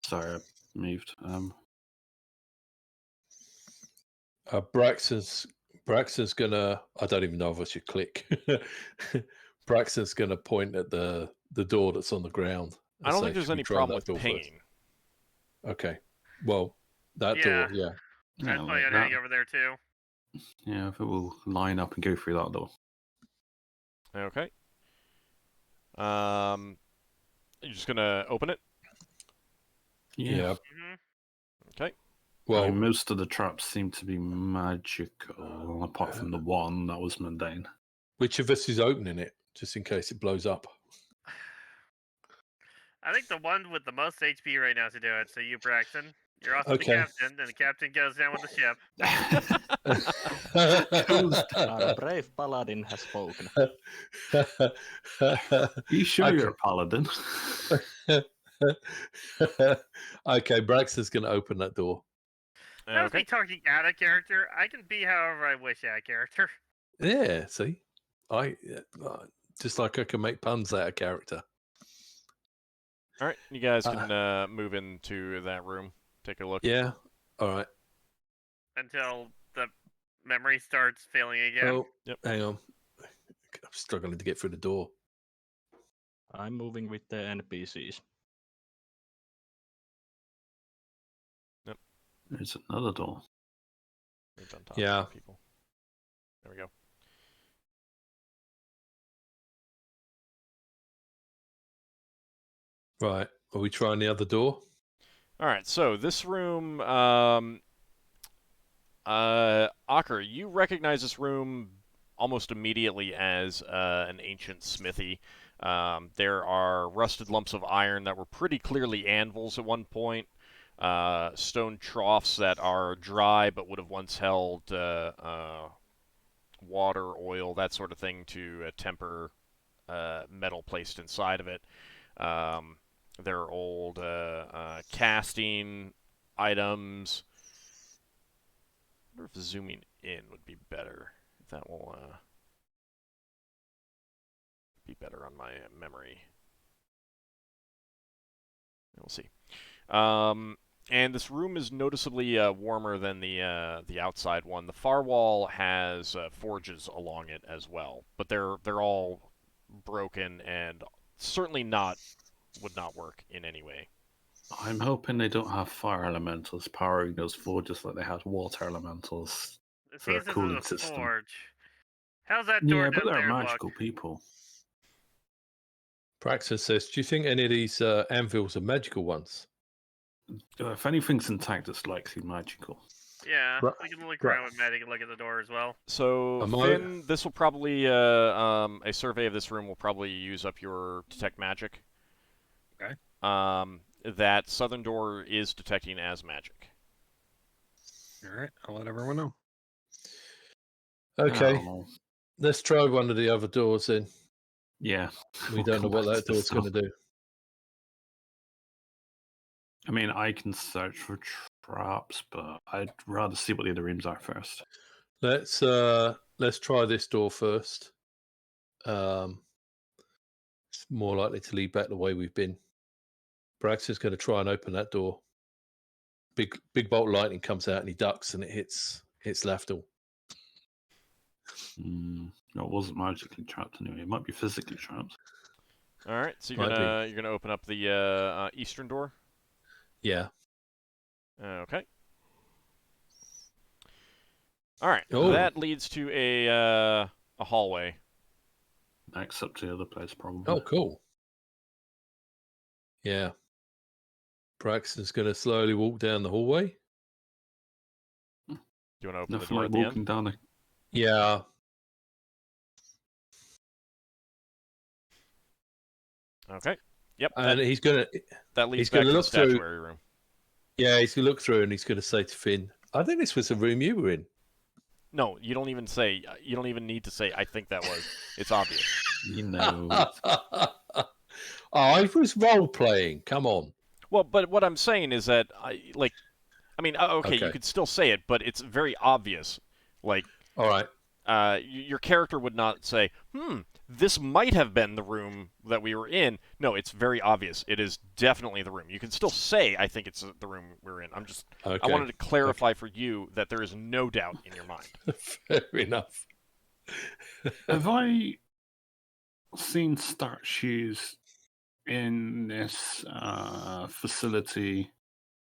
Sorry, I moved. Braxton's gonna. I don't even know if I should click. Braxton's gonna point at the door that's on the ground. I don't think there's any problem with pinging. Okay. Well, that Yeah. door, yeah. Yeah, I'd probably like heading that. over there too. Yeah, if it will line up and go through that door. Okay. You're just gonna open it. Yeah. hmm Okay. I Well, mean, most of the traps seem to be magical, apart from the one that was mundane. which of us is opening it, just in case it blows up? I think the one with the most HP right now to do it. So you, Braxton, you're also the Okay. captain, and the captain goes down with the ship. Our brave paladin has spoken. You sure Okay. you're a paladin? Okay, Braxton's going to open that door. That was me Okay. talking out of character. I can be however I wish out of character. Yeah, see, I just like I can make puns out of character. All right. You guys can move into that room. Take a look. Yeah. All right. Until the memory starts failing again. Oh, Yep. hang on. I'm struggling to get through the door. I'm moving with the NPCs. There's another door. It's on top Yeah. of people. There we go. Right. Are we trying the other door? All right. So this room, Ockar, you recognize this room almost immediately as an ancient smithy. There are rusted lumps of iron that were pretty clearly anvils at one point. Stone troughs that are dry but would have once held water, oil, that sort of thing to temper metal placed inside of it. There are old casting items. I wonder if zooming in would be better. If that will be better on my memory. We'll see. And this room is noticeably warmer than the outside one. The far wall has forges along it as well, but they're all broken and certainly would not work in any way. I'm hoping they don't have fire elementals powering those forges like they had water elementals. It For a seems this cooling is a system. forge. How's that door Yeah, but down they're there magical look? people. Praxis says, do you think any of these anvils are magical ones? If anything's intact, it's likely magical. Yeah, Right. we can look Right. around with Maddie and look at the door as well. So, Am I- Finn, this will probably, a survey of this room will probably use up your detect magic. Okay. That southern door is detecting as magic. All right, I'll let everyone know. Okay, Oh, let's try one of the other doors then. yeah. We We'll don't know come what back that to this door's going to do. I mean, I can search for traps, but I'd rather see what the other rooms are first. Let's try this door first. It's more likely to lead back the way we've been. Braxton's going to try and open that door. Big bolt of lightning comes out and he ducks and it hits Lafdul. No, it wasn't magically trapped anyway. It might be physically trapped. All right, so Might you're gonna open up the eastern door. Yeah. Okay. All right. Oh. That leads to a hallway. Next up to the other place, probably. Oh, cool. Yeah. Braxton's going to slowly walk down the hallway. Do you want to open the Nothing door like at the walking end? down a... Yeah. Okay. Yep. And he's going to... That leads he's back gonna to the look through- statuary room. Yeah, he's going to look through and he's going to say to Finn, I think this was the room you were in. No, you don't even say. You don't even need to say. I think that was. It's obvious. You know. I was role playing. Come on. Well, but what I'm saying is that okay, you Okay. could still say it, but it's very obvious. Like, All right. your character would not say, this might have been the room that we were in. No, it's very obvious. It is definitely the room. You can still say, I think it's the room we're in. Okay. I wanted to clarify for you that there is no doubt in your mind. Fair enough. Have I seen statues in this facility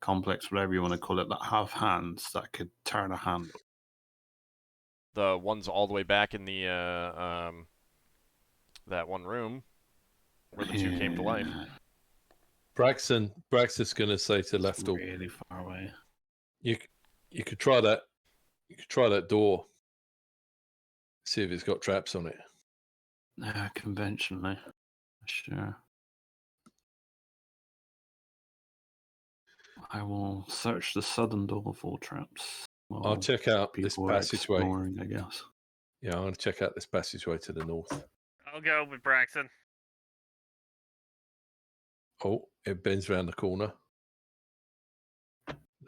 complex, whatever you want to call it, that have hands that could turn a handle. The ones all the way back in the that one room where the two came to life. Braxon's going to say to It's Lafdul, really far away. you could try that. You could try that door. See if it's got traps on it. Conventionally, sure. I will search the southern door for traps. I'll check out this People are passageway. exploring, I guess. Yeah, I'm going to check out this passageway to the north. I'll go with Braxon. Oh, it bends around the corner.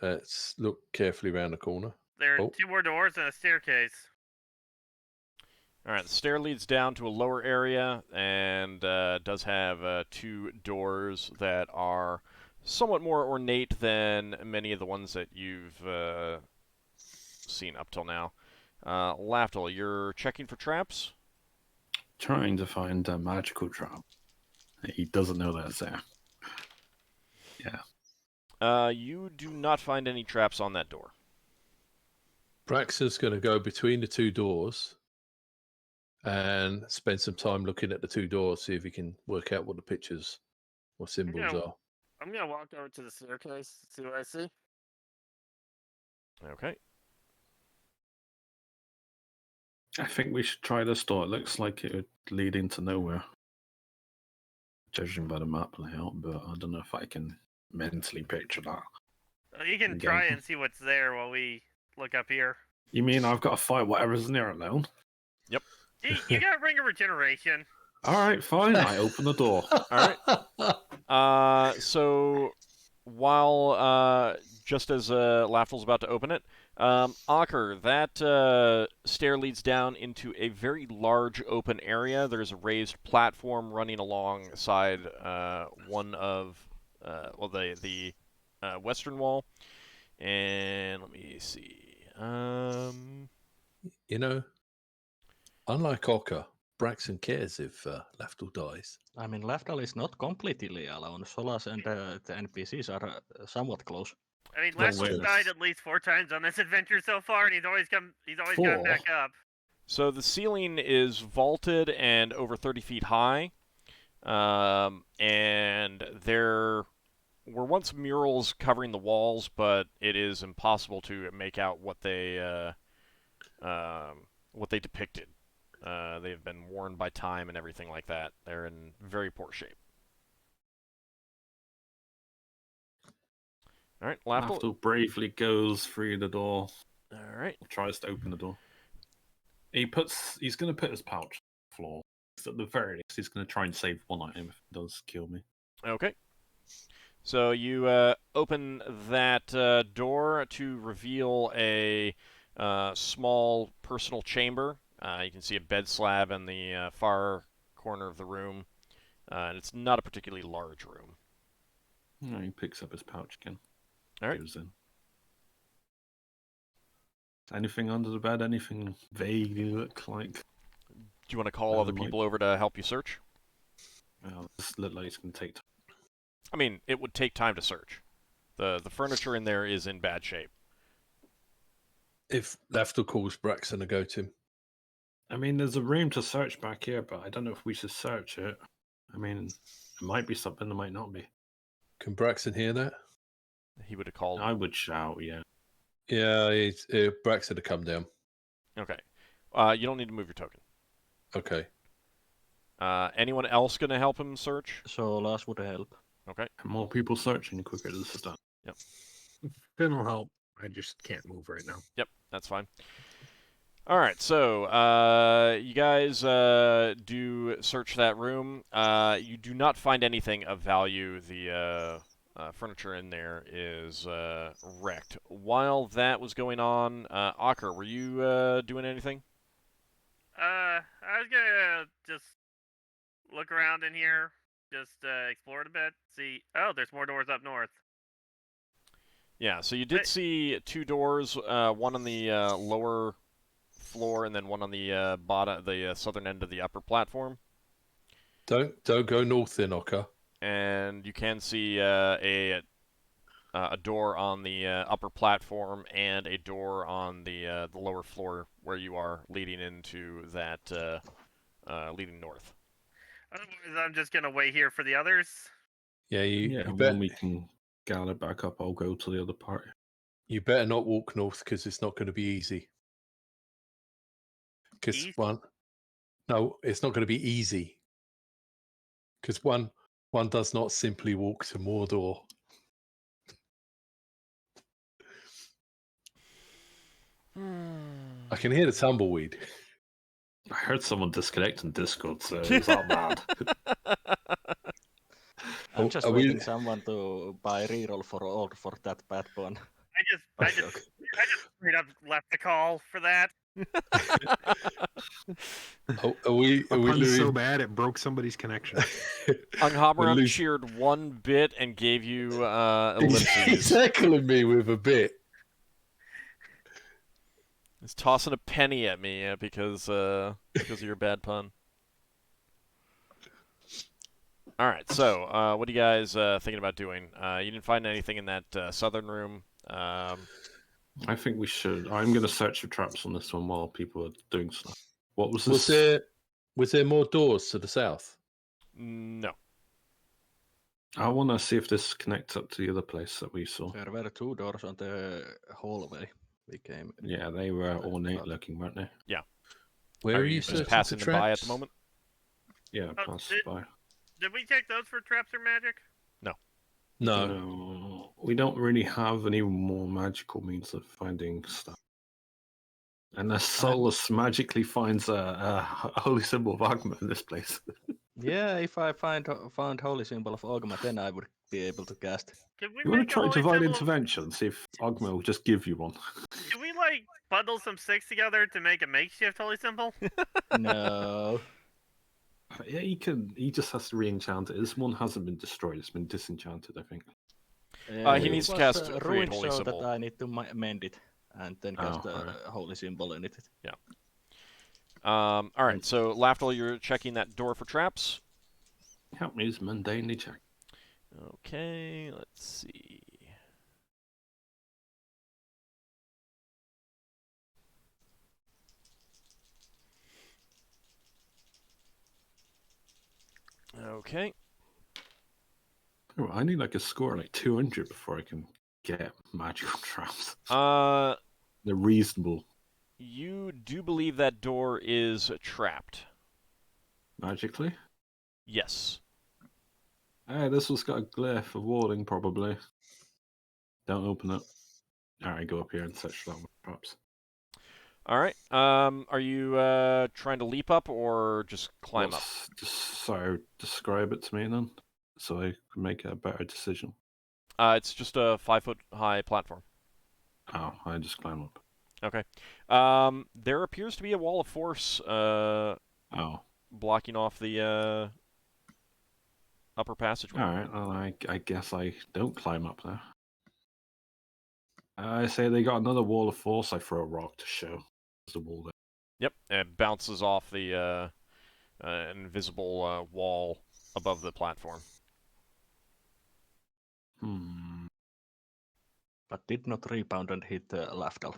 Let's look carefully around the corner. There are Oh. 2 more doors and a staircase. All right, the stair leads down to a lower area and does have 2 doors that are somewhat more ornate than many of the ones that you've seen up till now. Lafdul, you're checking for traps? Trying to find a magical trap. He doesn't know that's there. Yeah. You do not find any traps on that door. Braxon's going to go between the 2 doors and spend some time looking at the 2 doors, see if he can work out what the pictures or symbols Yeah. are. I'm gonna walk over to the staircase, see what I see. Okay. I think we should try this door. It looks like it would lead into nowhere. Judging by the map layout, but I don't know if I can mentally picture that. You can Okay. try and see what's there while we look up here. You mean I've got to fight whatever's near it now? You got Ring of Regeneration. Alright, fine. I open the door. So while just as Lafdul's about to open it, Ockar, that stair leads down into a very large open area. There's a raised platform running alongside one of the western wall. And let me see. You know, unlike Ockar, Braxon cares if Lafdul dies. I mean, Lafdul is not completely alone. Solas and the NPCs are somewhat close. I mean, Well, Lafdul's wait. died at least 4 times on this adventure so far, and he's always gotten 4? back up. So the ceiling is vaulted and over 30 feet high, and there were once murals covering the walls, but it is impossible to make out what they depicted. They've been worn by time and everything like that. They're in very poor shape. All right, Lafdul. Lafdul bravely goes through the door. All right. Tries to open the door. He's going to put his pouch on the floor. So at the very least, he's going to try and save one item if it does kill me. Okay. So you open that door to reveal a small personal chamber. You can see a bed slab in the far corner of the room, and it's not a particularly large room. No, he picks up his pouch again. All right. Goes in. Anything under the bed? Anything vaguely look like? Do you want to call other people over to help you search? Well, this look like it's going to take time. I mean, it would take time to search. The furniture in there is in bad shape. If Lafdul calls Braxon to go to him. I mean, there's a room to search back here, but I don't know if we should search it. I mean, it might be something, it might not be. Can Braxon hear that? He would have called. I would shout, yeah. Yeah, Braxon to come down. Okay. You don't need to move your token. Okay. Anyone else going to help him search? Solas would help. Okay. And more people searching, the quicker this is done. Yep. Finn will help. I just can't move right now. Yep, that's fine. All right, so you guys do search that room. You do not find anything of value. The furniture in there is wrecked. While that was going on, Ockar, were you doing anything? I was gonna just look around in here, just explore it a bit, see. Oh, there's more doors up north. Yeah, so you did see 2 doors, one on the lower floor and then one on the bottom, the southern end of the upper platform. Don't go north in, Ockar. And you can see a a door on the upper platform and a door on the lower floor where you are, leading into that leading north. Otherwise, I'm just gonna wait here for the others. Yeah, you Yeah, bet. when we can gather back up, I'll go to the other party. You better not walk north because it's not going to be easy. Because East? no, it's not going to be easy. Because one does not simply walk to Mordor. I can hear the tumbleweed. I heard someone disconnect in Discord, so is that bad? I'm just are we- waiting someone to buy reroll for old for that bad one. I just straight up left the call for that. Are we My pun's losing? so bad it broke somebody's connection. Anghammarand losing- cheered one bit and gave you ellipses. He's heckling me with a bit. He's tossing a penny at me because of your bad pun. All right, so what are you guys thinking about doing? You didn't find anything in that southern room. I think we should. I'm going to search for traps on this one while people are doing stuff. What was Was this? there more doors to the south? No. I want to see if this connects up to the other place that we saw. There were 2 doors on the hallway. We came. Yeah, they were ornate looking, weren't they? Where are you just searching passing for them by at traps? the moment? Yeah, Oh, pass did- by. Did we take those for traps or magic? No. No, we don't really have any more magical means of finding stuff. Unless Solas magically finds a holy symbol of Agma in this place. Yeah, if I found holy symbol of Ogma, then I would be able to cast. Can we You want make to a try holy divine symbol of- intervention? See if Agma will just give you one. Can we like bundle some sticks together to make a makeshift holy symbol? No. Yeah, he can. He just has to re-enchant it. This one hasn't been destroyed; it's been disenchanted, I think. He It needs to was, cast Create ruined Holy so Symbol. that I need to mend it and then cast Oh, a alright. holy symbol in it. All right, so Lafdul, you're checking that door for traps. Help me, is mundanely check. Okay, let's see. Okay. Oh, I need like a score like 200 before I can get magical traps. They're reasonable. You do believe that door is trapped? Magically? Yes. Hey, this one's got a glyph of warding, probably. Don't open it. Alright, go up here and search that one for traps. All right. Are you trying to leap up or just climb up? Just so describe it to me then, so I can make a better decision. It's just a 5-foot-high platform. Oh, I just climb up. Okay. There appears to be a wall of force Oh, blocking off the upper passageway. alright, well, I guess I don't climb up there. I say they got another wall of force, I throw a rock to show there's a wall there. Yep, it bounces off the invisible wall above the platform. But did not rebound and hit Lafdul.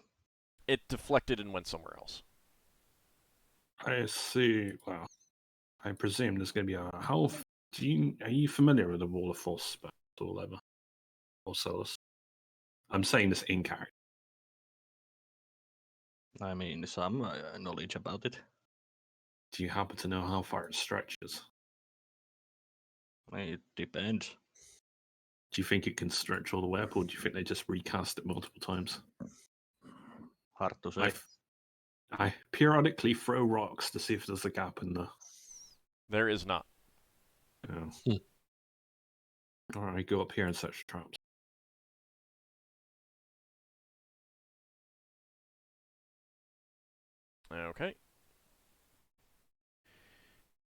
It deflected and went somewhere else. I see. Well, I presume there's going to be a health. Are you familiar with the wall of force spell or Ebha? Or Solas? I'm saying this in character. I mean, some knowledge about it. Do you happen to know how far it stretches? It depends. Do you think it can stretch all the way up, or do you think they just recast it multiple times? Hard to say. I periodically throw rocks to see if there's a gap in the. There is not. Oh. Alright, go up here and search traps. Okay.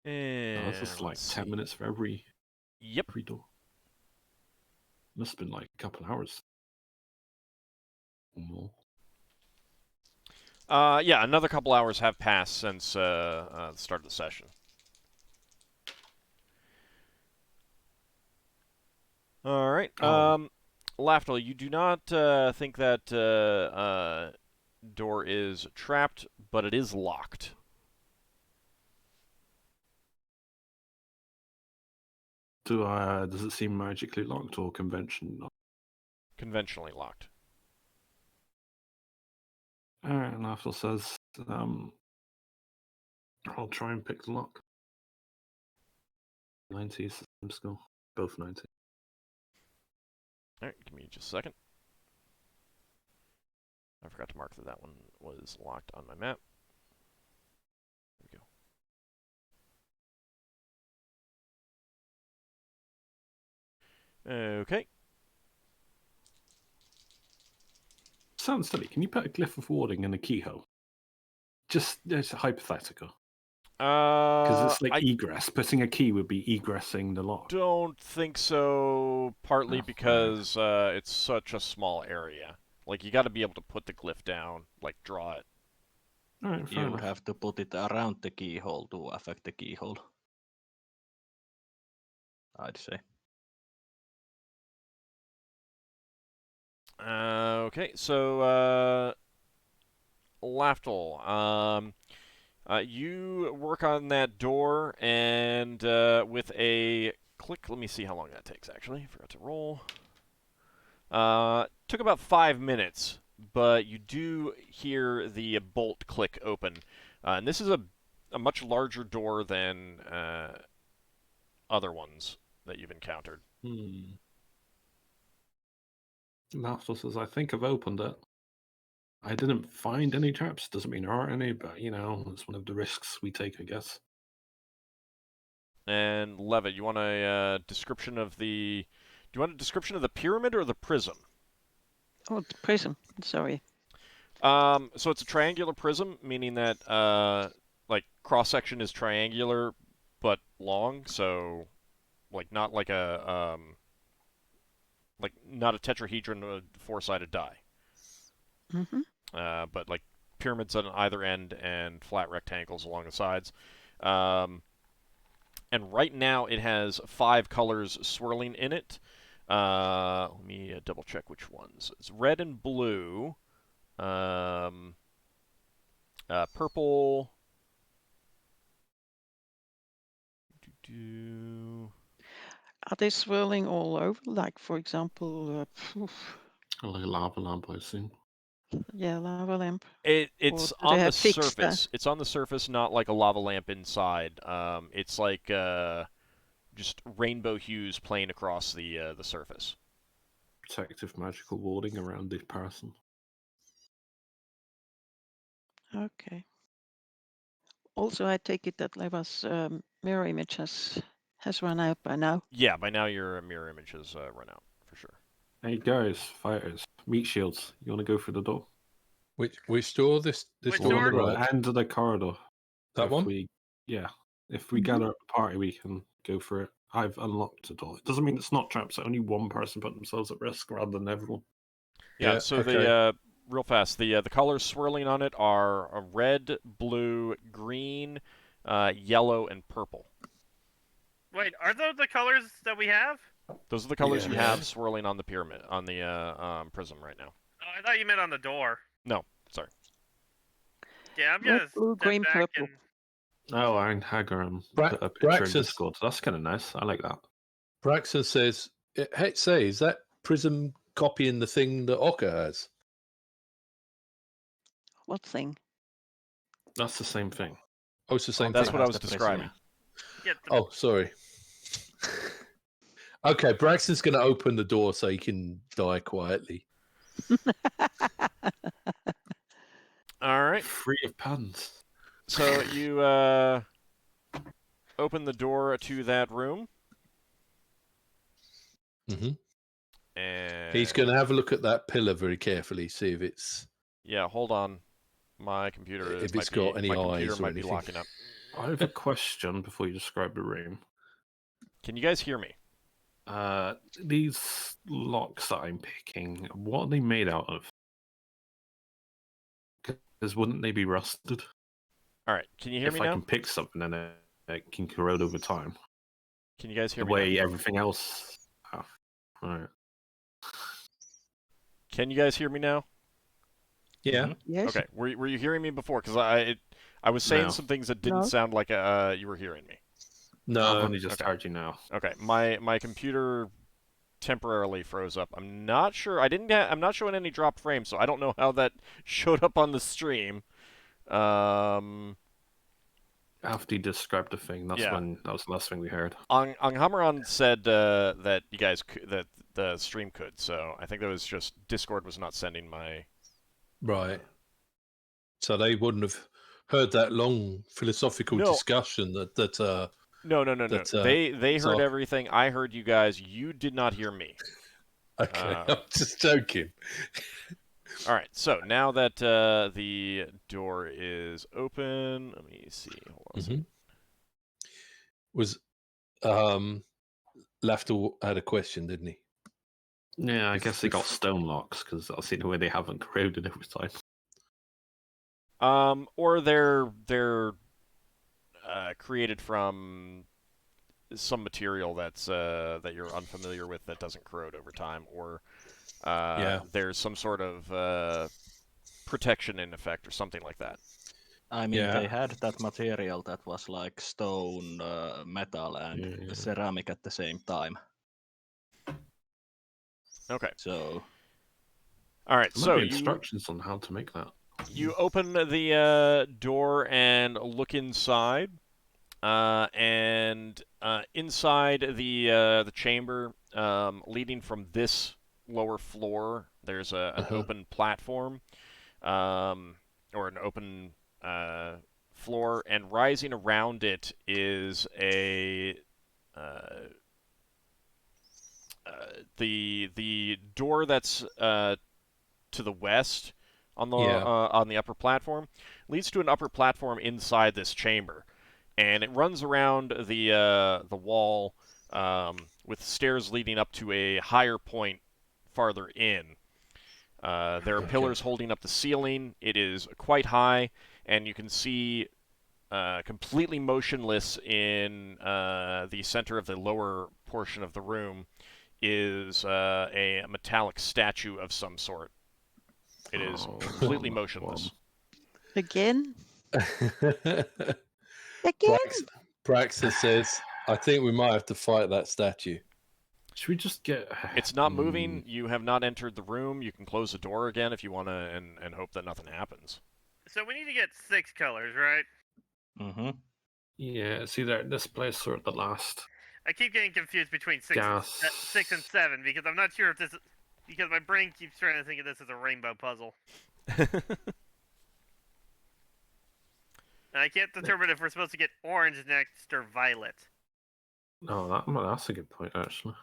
Oh, And this is like let's 10 see. minutes for every Yep. door. Must have been like a couple hours. Or more. Yeah, another couple hours have passed since the start of the session. All right. Oh. Lafdul, you do not think that door is trapped, but it is locked. Does it seem magically locked or conventional? Conventionally locked. Alright, and Lafdul says, I'll try and pick the lock. 90 is the same skill. Both 90. Alright, give me just a second. I forgot to mark that that one was locked on my map. There we go. Okay. Sounds silly. Can you put a glyph of warding in a keyhole? Just it's hypothetical. Because it's like egress. Putting a key would be egressing the lock. Don't think so, partly Oh, because it's such a small area. Like, you got to be able to put the glyph down, like, draw it. Alright, fair You enough. would have to put it around the keyhole to affect the keyhole. I'd say. Okay, so, Lafdul, you work on that door, and with a click, let me see how long that takes, actually. Forgot to roll. Took about 5 minutes, but you do hear the bolt click open. And this is a much larger door than other ones that you've encountered. Lafdul says, I think I've opened it. I didn't find any traps. Doesn't mean there aren't any, but, you know, it's one of the risks we take, I guess. And Levitt, you want a description of the... Do you want a description of the pyramid or the prism? Oh, the prism. Sorry. So it's a triangular prism, meaning that like cross-section is triangular but long, so like not like a like not a tetrahedron or four-sided die. Mm-hmm. But like pyramids on either end and flat rectangles along the sides. And right now it has 5 colors swirling in it. Let me double check which ones. It's red and blue, purple. Are they swirling all over? Like, for example, Like a lava lamp, I assume. yeah, lava lamp. It's Or do they on the have fixed that? surface. It's on the surface, not like a lava lamp inside. It's like just rainbow hues playing across the surface. Protective magical warding around the person. Okay. Also, I take it that Leva's mirror image has run out by now. Yeah, by now your mirror image has run out for sure. Hey guys, fighters, meat shields. You want to go through the door? Which door? This Which door on the door? right. End of the corridor. That If one. If we Mhm. gather up a party, we can go for it. I've unlocked the door. It doesn't mean it's not trapped, so only one person put themselves at risk rather than everyone. Yeah. Yeah, So okay. the real fast, the colors swirling on it are red, blue, green, yellow, and purple. Wait, are those the colors that we have? Those are the colors you Yeah. have swirling on the pyramid, on the prism right now. Oh, I thought you meant on the door. No, sorry. Yeah, I'm Red, gonna blue, step green, back purple. and Oh, Iron Haggaram Bra- put a picture in Braxon's- Discord. That's kind of nice. I like that. Braxon says, "Hey, say, is that prism copying the thing that Ockar has?" What thing? That's the same thing. Oh, it's the same That's thing. what I was describing. get the. Oh, sorry. Okay, Braxton's going to open the door so he can die quietly. All right. Free of puns. So you open the door to that room, Mm-hmm. and He's going to have a look at that pillar very carefully, see if it's Yeah, hold on. My computer if might it's got be, any my computer eyes or might be anything. locking up. I have a question before you describe the room. Can you guys hear me? These locks that I'm picking, what are they made out of? Because wouldn't they be rusted? All right. Can you hear If me I now? can pick something and it can corrode over time. Can you guys hear The me way now? everything else. Oh, right. Can you guys hear me now? Yeah. Mhm. Yes. Okay. Were you hearing me before? Because I was saying No. some things that didn't No. sound like you were hearing me. I've No. only just Okay. heard you now. Okay. My computer temporarily froze up. I'm not sure. I'm not showing any dropped frames, so I don't know how that showed up on the stream. After you described the thing, that was the last thing we heard. Anghammarand said that you guys that the stream could, so I think that was just Discord was not sending my. Right. So they wouldn't have heard that long philosophical No. discussion that No. They heard so- everything. I heard you guys. You did not hear me. Okay, I'm just joking. All right. So now that the door is open, let me see. Hold on a second. Was Lafdul had a question, didn't he? Yeah, I guess they got stone locks because I've seen the way they haven't corroded over time. Or they're created from some material that's that you're unfamiliar with that doesn't corrode over time, or there's some sort of protection in effect or something like that. I mean, Yeah. they had that material that was like stone, metal, and ceramic at the same time. Okay. So All right. There So might be you instructions on how to make that. you open the door and look inside, and inside the chamber, leading from this lower floor, there's an open platform, or an open floor, and rising around it is the door that's to the west on the upper platform leads to an upper platform inside this chamber, and it runs around the wall with stairs leading up to a higher point farther in. There are pillars holding up the ceiling. It is quite high, and you can see completely motionless in the center of the lower portion of the room is a metallic statue of some sort. It is completely motionless. Again? Again? Braxon says, I think we might have to fight that statue. Should we just get... It's not moving. You have not entered the room. You can close the door again if you want to and hope that nothing happens. So we need to get 6 colors, right? mm-hmm. Yeah, it's either this place or the last. I keep getting confused between 6 and 7 because I'm not sure if this is... Because my brain keeps trying to think of this as a rainbow puzzle. And I can't determine if we're supposed to get orange next or violet. Oh, that's a good point, actually.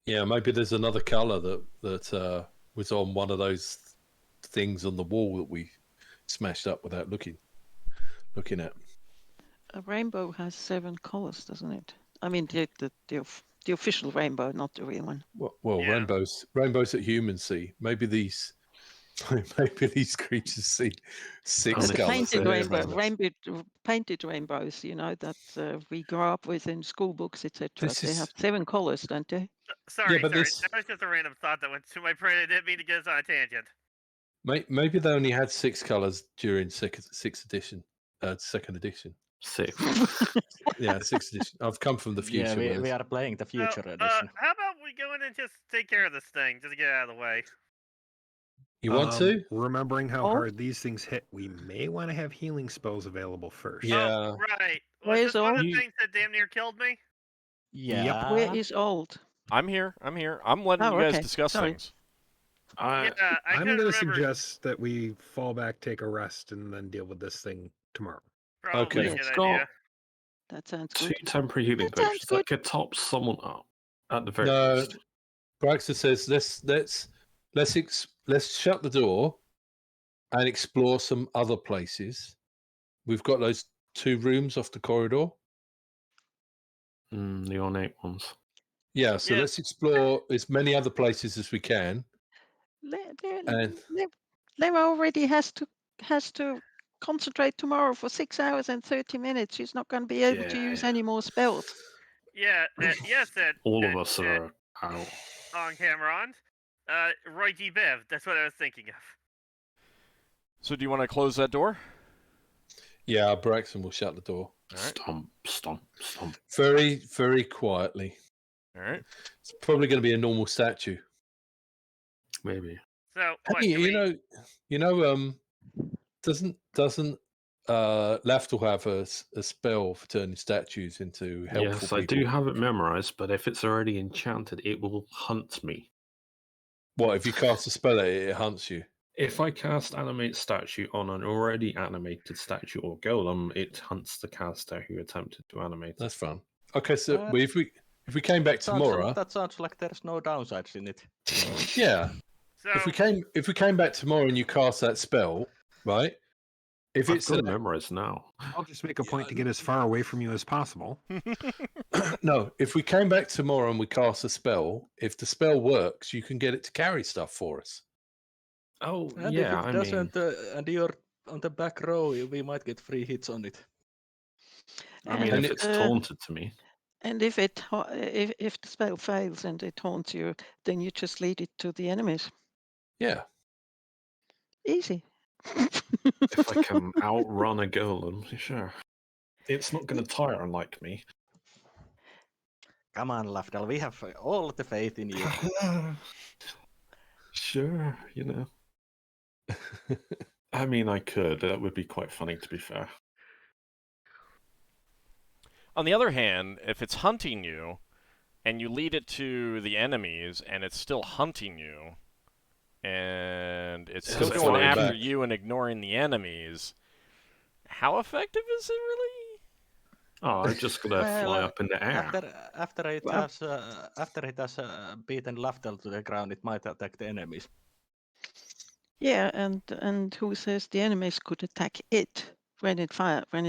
Yeah, maybe there's another color that was on one of those things on the wall that we smashed up without looking at. A rainbow has 7 colors, doesn't it? I mean, the official rainbow, not the real one. Well, Yeah. rainbows that humans see. Maybe these creatures see 6 The colors. painted painted rainbows, you know, that we grow up with in school books, etc. They have 7 colors, don't they? Sorry. but That this- was just a random thought that went to my brain. I didn't mean to get us on a tangent. Maybe they only had 6 colors during second edition. 6. Yeah, 6th edition. I've come from the future. Yeah, we are playing the future edition. How about we go in and just take care of this thing, just to get out of the way? You want to? Remembering how Oh. hard these things hit, we may want to have healing spells available first. Yeah. Oh, right. Was Where's this one of all- the things that damn near killed me? Yeah. Where is old? I'm here. I'm letting Oh, you guys okay. discuss Sorry. things. Yeah, I I'm couldn't going to remember. suggest that we fall back, take a rest, and then deal with this thing tomorrow. Probably Okay. a Yeah, good it's idea. That sounds 2 good. temporary healing That sounds potions good. that could top someone up at the very No. least. Braxton says let's shut the door and explore some other places. We've got those 2 rooms off the corridor. The ornate ones. Yeah, so Yeah. let's explore as many other places as we can. And- Leva already has to concentrate tomorrow for 6 hours and 30 minutes. She's not going to be able to use any more spells. Yeah, yes, All of us are out. Anghammarand. Roy G. Biv, that's what I was thinking of. So do you want to close that door? Yeah, Braxon will shut the door. All right. Stomp, stomp, stomp. Very, very quietly. All right. It's probably going to be a normal statue. Maybe. So, what, Hey, do we... doesn't Lafdul have a spell for turning statues into helpful Yes, I people? do have it memorized, but if it's already enchanted, it will hunt me. What, if you cast a spell at it, it hunts you? If I cast Animate Statue on an already animated statue or golem, it hunts the caster who attempted to animate it. That's fun. Okay, so if we came back tomorrow, That sounds like there's no downsides in it. yeah. So, If we came back tomorrow and you cast that spell, right? If I've it's got it memorized now. I'll just make a point to get as far away from you as possible. no, if we came back tomorrow and we cast a spell, if the spell works, you can get it to carry stuff for us. Oh, And yeah, if it doesn't, and you're on the back row, we might get free hits on it. I mean, And, if it's taunted to me. And if if the spell fails and it taunts you, then you just lead it to the enemies. Yeah. Easy. If I can outrun a golem, sure. It's not going to tire unlike me. Come on, Lafdul, we have all the faith in you. Sure, you know. I mean, I could. That would be quite funny, to be fair. On the other hand, if it's hunting you, and you lead it to the enemies, and it's still hunting you, and it's still It's going flying after back. you and ignoring the enemies, how effective is it really? Oh, I'm just going to fly up in the air. After it has beaten Lafdul to the ground, it might attack the enemies. Yeah, and who says the enemies could attack it when it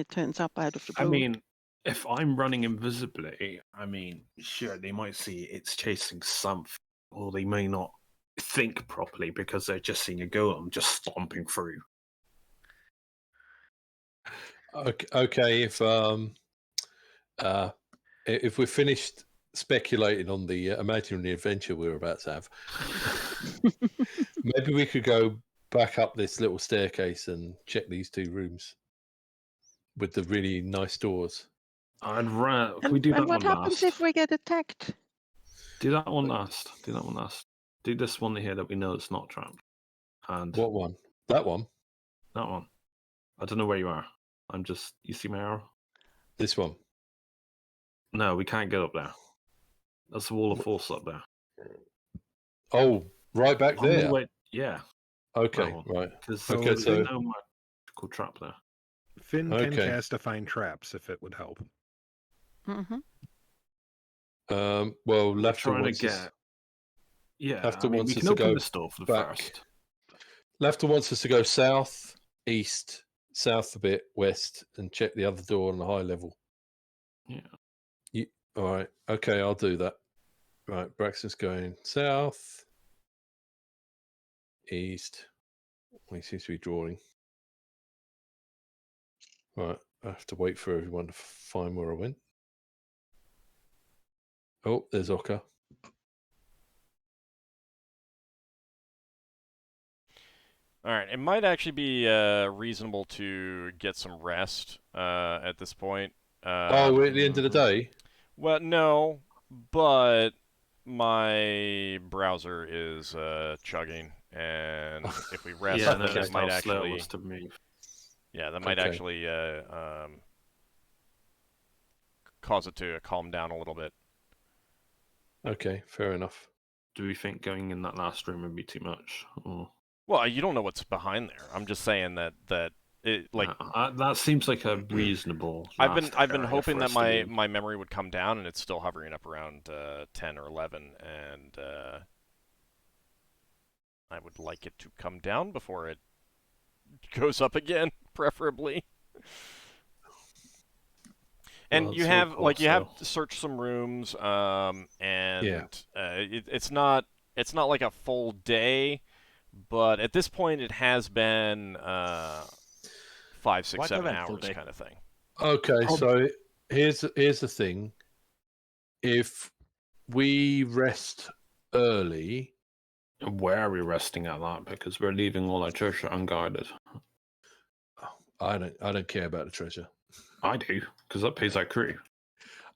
turns up out of the boat? I mean, if I'm running invisibly, I mean, sure, they might see it's chasing something, or they may not think properly because they're just seeing a golem just stomping through. Okay, if we're finished speculating on the imaginary adventure we're about to have, maybe we could go back up this little staircase and check these two rooms with the really nice doors. I'd rather we do that and what one happens last. if we get attacked? Do that one last. Do that one last. Do this one here that we know it's not trapped. And What one? That one? that one. I don't know where you are. I'm just. You see my arrow? This one? No, we can't get up there. That's the wall of force up there. Oh, right back On the there. way- yeah. Okay, that one. right. There's Okay, so- no magical trap there. Finn can Okay. cast to find traps if it would help. Mm-hmm. Well, Lafdul Trying to wants us. get. Yeah, Lafdul I mean, wants we us can to open go this door for the back. first. Lafdul wants us to go south, east, south a bit, west, and check the other door on the high level. Yeah. All right. Okay, I'll do that. Right, Braxton's going south, east. He seems to be drawing. Right, I have to wait for everyone to find where I went. Oh, there's Ockar. All right, it might actually be reasonable to get some rest at this point. We're at the end of the day. Well, no, but my browser is chugging, and if we rest, Yeah, then no, it that's might how slow it actually, was to move. yeah, that might Okay. actually cause it to calm down a little bit. Okay, fair enough. Do we think going in that last room would be too much? Or... Well, you don't know what's behind there. I'm just saying that it like that seems like a reasonable. I've last been area hoping for that us to be in. my memory would come down, and it's still hovering up around 10 or 11, and I would like it to come down before it goes up again, preferably. And Well, you it's have so like you close, have to search some rooms, and Yeah. it's not like a full day, but at this point it has been 5, 6, Quite 7 eventful hours day. kind of thing. Okay, so here's the thing. If we rest early. And where are we resting at that? Because we're leaving all our treasure unguarded. I don't care about the treasure. I do, because that pays our crew.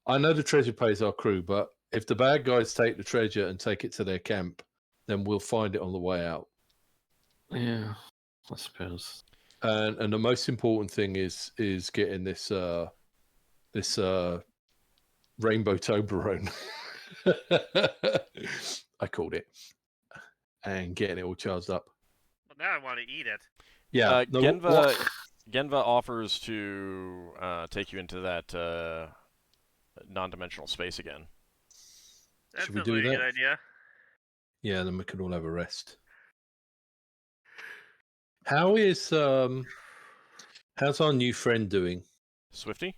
I know the treasure pays our crew, but if the bad guys take the treasure and take it to their camp, then we'll find it on the way out. Yeah, I suppose. And the most important thing is getting this rainbow Toblerone. I called it, and getting it all charged up. Well, now I want to eat it. Yeah, Genva offers to take you into that non-dimensional space again. That Should we sounds do like a that? good idea. Yeah, then we can all have a rest. How is how's our new friend doing? Swifty?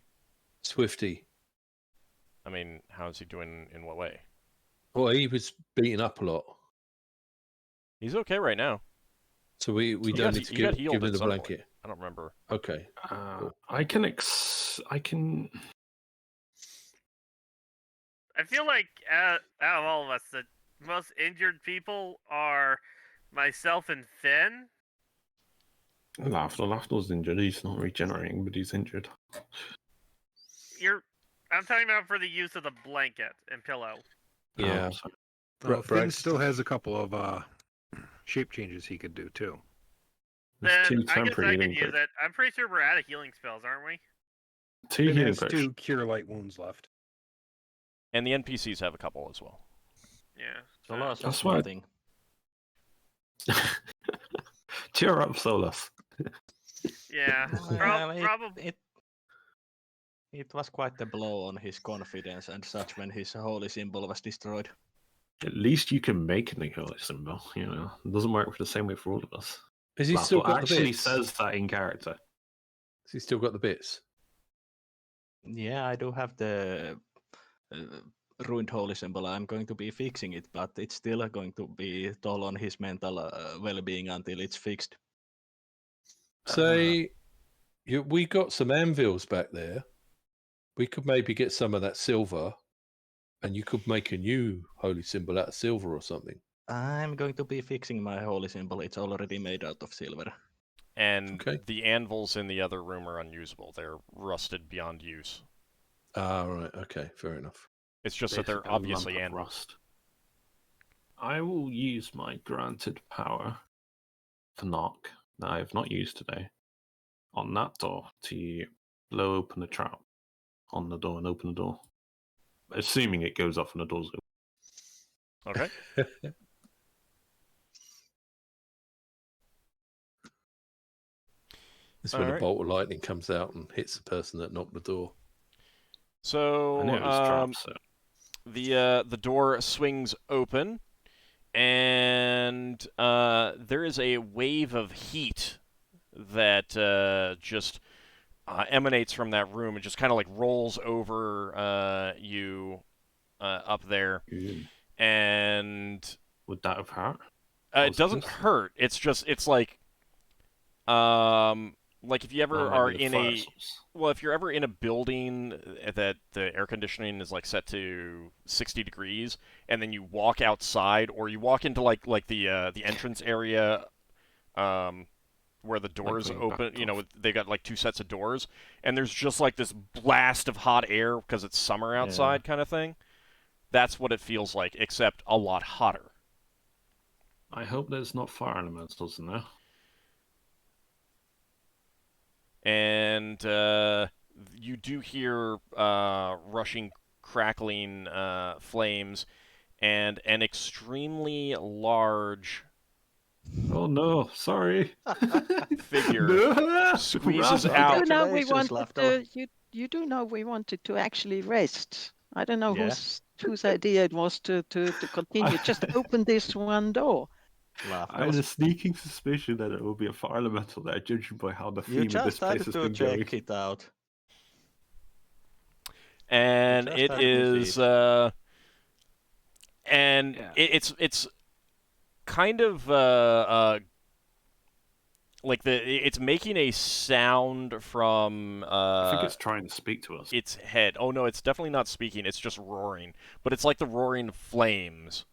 Swifty. I mean, how's he doing in what way? Well, he was beaten up a lot. He's okay right now. So we don't need to give him the blanket. Point. I don't remember. Okay. Cool. I can. I feel like out of all of us, the most injured people are myself and Finn. Lafdul's injured. He's not regenerating, but he's injured. I'm talking about for the use of the blanket and pillow. Yeah. Finn still has a couple of shape changes he could do too. Then I guess I temporary can healing use it. I'm pretty sure we're out of healing spells, aren't we? Two Finn healing has potions. 2 cure light wounds left. And the NPCs have a couple as well. Yeah. Solas That's has why- nothing. Cheer up, Solas. Yeah. Probably. It was quite a blow on his confidence and such when his holy symbol was destroyed. At least you can make a holy symbol. You know, it doesn't work for the same way for all of us. Has he still got the actually bits? says that in character. Has he still got the bits? Yeah, I do have the ruined holy symbol. I'm going to be fixing it, but it's still going to be toll on his mental well-being until it's fixed. Say, we got some anvils back there. We could maybe get some of that silver, and you could make a new holy symbol out of silver or something. I'm going to be fixing my holy symbol. It's already made out of silver. And Okay. the anvils in the other room are unusable. They're rusted beyond use. Ah, right. Okay, fair enough. It's just that they're Basically a obviously lump of anvils. rust. I will use my granted power to knock that I have not used today on that door to blow open the trap on the door and open the door. Assuming it goes off and the door's open. Okay. It's when a Alright. bolt of lightning comes out and hits the person that knocked the door. So I knew it was trapped, so. the door swings open, and there is a wave of heat that just emanates from that room. It just kind of like rolls over you up there, and Would that have hurt? it doesn't hurt. It's just it's like if you ever are in if you're ever in a building that the air conditioning is like set to 60 degrees, and then you walk outside, or you walk into like the entrance area where the doors open, you know, they got like 2 sets of doors, and there's just like this blast of hot air because it's summer outside kind of thing. That's what it feels like, except a lot hotter. I hope there's not fire elementals in there. And you do hear rushing, crackling flames, and an extremely large Oh no, sorry. figure squeezes out. You know, Congratulations, Lafdul. you do know we wanted to actually rest. I don't know Yeah. whose idea it was to continue. Just open this one door. I had a sneaking suspicion that it will be a fire elemental there, judging by how the You theme of this just had place has to been going. check it out. Just And it had to is see it's kind of like it's making a sound from I think it's trying to speak to us. its head. Oh no, it's definitely not speaking. It's just roaring, but it's like the roaring of flames.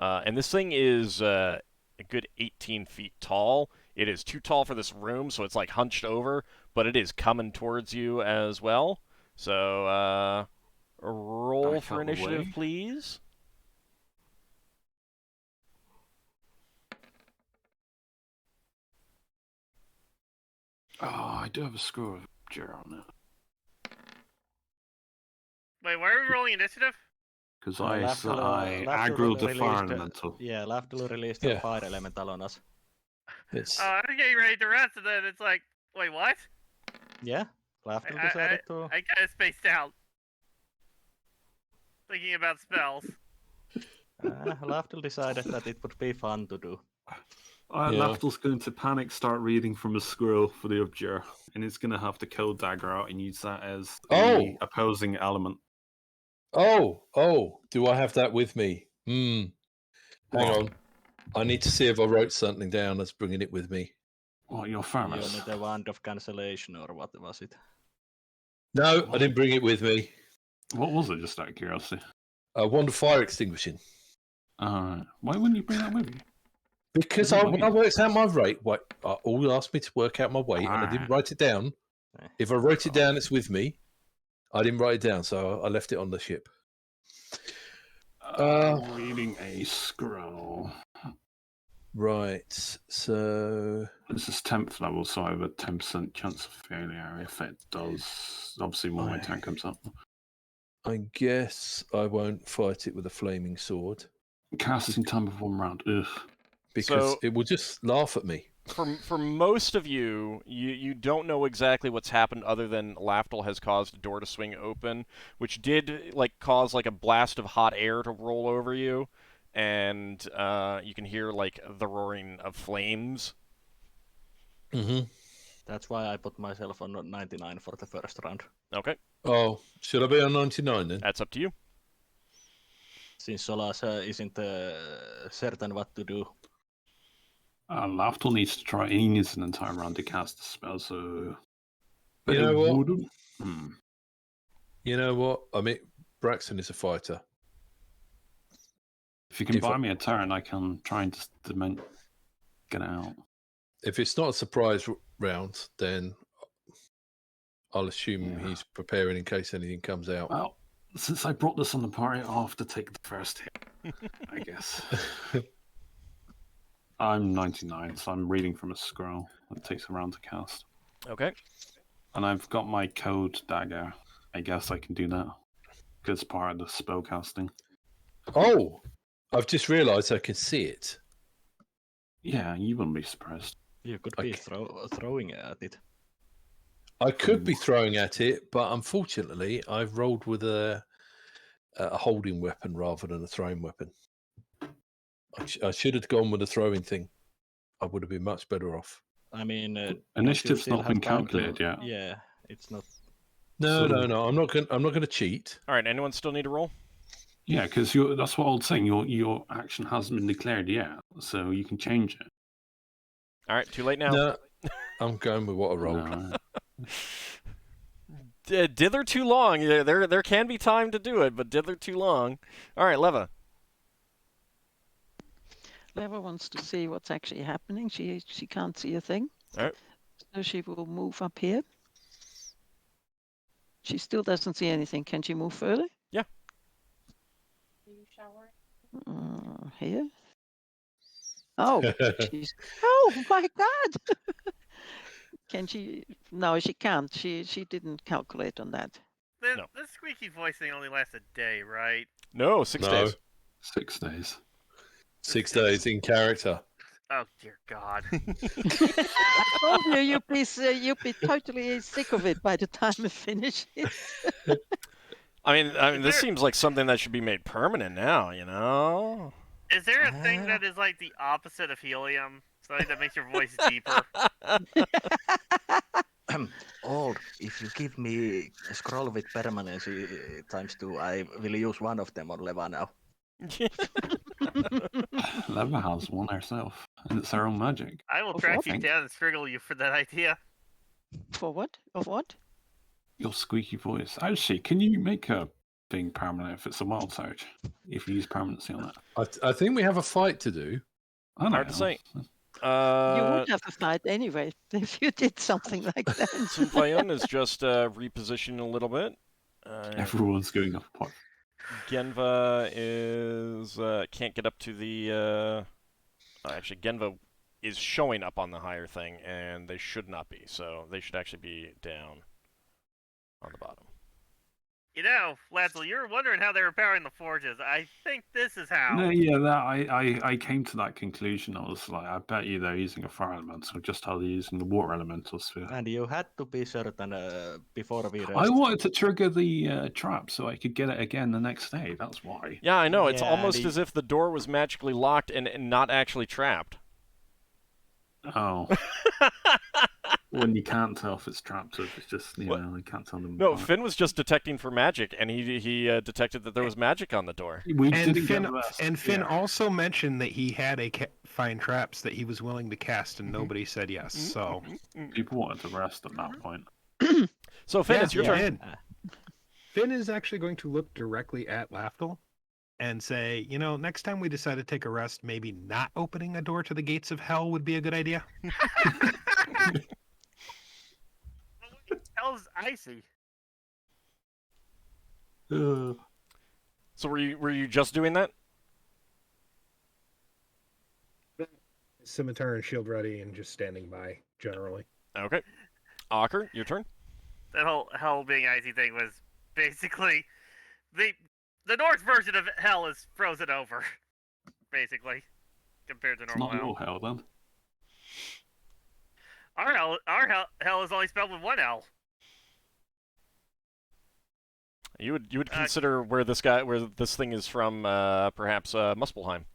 And this thing is a good 18 feet tall. It is too tall for this room, so it's like hunched over, but it is coming towards you as well. So, roll Back for out the initiative, way. please. Oh, I do have a score of Jer on it. Wait, why are we rolling initiative? Because Lafdul, I Lafdul aggroed the released, fire elemental. Yeah, Lafdul released Yeah. a fire elemental on us. It's I'm getting ready to rest, and then it's like, wait, what? Yeah, Lafdul I decided to. kind of spaced out. Thinking about spells. Lafdul decided that it would be fun to do. Yeah. Lafdul's going to panic, start reading from a scroll for the Objer, and it's going to have to kill Dagger out and use that as the opposing element. Oh, do I have that with me? Hang What? on. I need to see if I wrote something down that's bringing it with me. What, your You furnace? need a wand of cancellation, or what was it? No, I didn't bring it with me. What was it, just out of curiosity? A wand of fire extinguishing. Why wouldn't you bring that with you? Because when I worked out my rate, all asked me to work out my weight, and I didn't write it down. If I wrote it down, it's with me. I didn't write it down, so I left it on the ship. Reading a scroll. Right, so... This is 10th level, so I have a 10% chance of failure if it does. Obviously, when my turn comes up. I guess I won't fight it with a flaming sword. Casting time of 1 round. Ugh. Because So- it will just laugh at me. For most of you, you don't know exactly what's happened other than Lafdul has caused a door to swing open, which did cause a blast of hot air to roll over you, and you can hear the roaring of flames. Mm-hmm. That's why I put myself on 99 for the first round. Okay, Oh, should I be on 99 then? that's up to you. Since Solas isn't certain what to do. Lafdul needs to try. He needs an entire round to cast the spell, so. But You know what? You know what? I mean, Braxon is a fighter. If you can buy me a turn, I can try and just get out. If it's not a surprise round, then I'll assume he's preparing in case anything comes out. Well, since I brought this on the party, I'll have to take the first hit, I guess. I'm 99, so I'm reading from a scroll. It takes a round to cast. Okay. And I've got my code dagger. I guess I can do that. Because it's part of the spell casting. Oh! I've just realised I can see it. Yeah, you wouldn't be surprised. You could be throwing at it. I could be throwing at it, but unfortunately, I've rolled with a holding weapon rather than a throwing weapon. I should have gone with a throwing thing. I would have been much better off. I mean, Initiative's still not have been time to- calculated yet. Yeah, it's not. No. I'm not going to cheat. All right, anyone still need a roll? Yeah, because that's what I was saying. Your action hasn't been declared yet, so you can change it. All right, too late now. No, I'm going with what I rolled. No. Dither too long. There can be time to do it, but dither too long. All right, Leva. Leva wants to see what's actually happening. She can't see a thing. All right. So she will move up here. She still doesn't see anything. Can she move further? Yeah. Here. Oh, oh my God! Can she? No, she can't. She didn't calculate on that. No. The squeaky voice thing only lasts a day, right? No, 6 No. days. 6 days. 6 days in character. Oh dear God. I told you you'd be totally sick of it by the time we finish it. I mean, this seems like something that should be made permanent now. You know. Is there a thing that is like the opposite of helium? Something that makes your voice deeper? Old, if you give me a scroll with permanency ×2, I will use one of them on Leva now. Leva has one herself, and it's her own magic. I will Of track what? you down and scriggle you for that idea. For what? Of what? Your squeaky voice. Actually, can you make a being permanent if it's a wild search. If you use permanency on it. I think we have a fight to do. I don't Hard to know. say. You would have a fight anyway if you did something like that. Sunfayun is just repositioning a little bit. Everyone's going up a point. Genva is can't get up to the. Actually, Genva is showing up on the higher thing, and they should not be. So they should actually be down on the bottom. You know, Lafdul, you were wondering how they were powering the forges. I think this is how. No, yeah, I came to that conclusion. I was like, I bet you they're using a fire elemental, just how they're using the water elemental sphere. And you had to be certain before we rest. I wanted to trigger the trap so I could get it again the next day. That's why. Yeah, I know. It's Yeah, almost as if the door was magically locked and not actually trapped. Oh. When you can't tell if it's trapped or if it's just, you know, you can't tell them. No, apart. Finn was just detecting for magic, and he detected that there was magic on the door. We And didn't Finn, get the rest. and Finn Yeah. also mentioned that he had find traps that he was willing to cast, and nobody said yes. Mm-hmm. So People wanted to rest at that point. So Finn, Yeah, it's your yeah. turn. Finn is actually going to look directly at Lafdul and say, you know, next time we decide to take a rest, maybe not opening a door to the gates of hell would be a good idea. Hell's icy. So were you just doing that? Scimitar and shield ready and just standing by generally. Okay. Ockar, your turn. That whole hell being icy thing was basically the Norse version of hell is frozen over, basically, compared to It's normal not hell. your hell then. Our hell is only spelled with one L. You would consider where this thing is from, perhaps Muspelheim.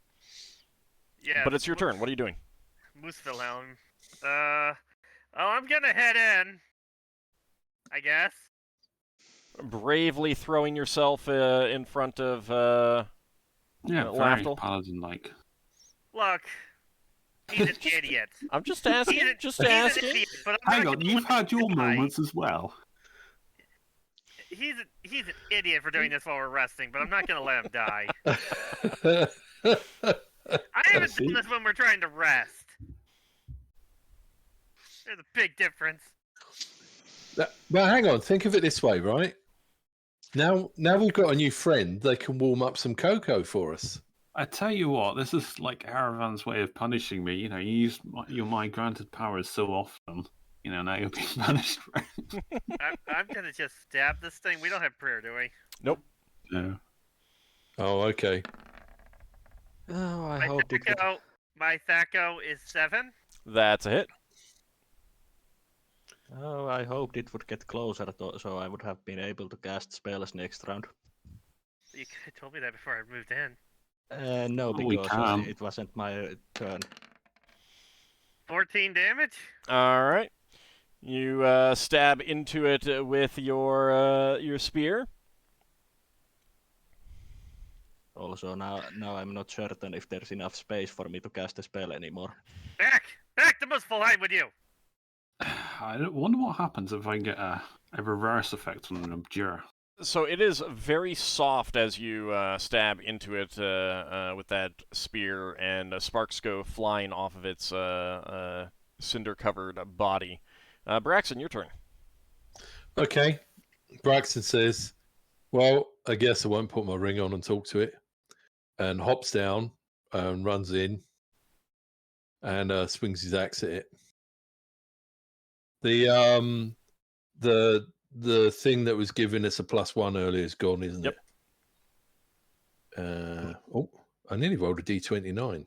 Yeah. But it's your turn. What are you doing? Moosevillehelm. I'm gonna head in. I guess. Bravely throwing yourself in front of Yeah, very Lafdul. paladin-like. Look, he's an idiot. I'm just asking. He's Just an asking. idiot, but I'm Hang not on, gonna you've let him had your die. moments as well. He's an idiot for doing this while we're resting, but I'm not gonna let him die. I haven't See? done this when we're trying to rest. There's a big difference. Well, hang on. Think of it this way, right? Now we've got a new friend. They can warm up some cocoa for us. I tell you what, this is like Aravan's way of punishing me. You know, you use my granted powers so often. You know, now you're being punished for it. I'm gonna just stab this thing. We don't have prayer, do we? Nope. No. Oh, okay. Oh, I hoped it would. My Thaco is 7. That's a hit. Oh, I hoped it would get closer, so I would have been able to cast spells next round. You could have told me that before I moved in. No, we because can. it wasn't my turn. 14 damage. All right. You stab into it with your spear. Also, now I'm not certain if there's enough space for me to cast a spell anymore. Back to Muspelheim with you. I wonder what happens if I get a reverse effect on an Abjure. So it is very soft as you stab into it with that spear, and sparks go flying off of its cinder-covered body. Braxon, your turn. Okay. Braxton says, well, I guess I won't put my ring on and talk to it. And hops down and runs in and swings his axe at it. The thing that was giving us a +1 earlier is gone, isn't Yep. it? Oh, I nearly rolled a D29.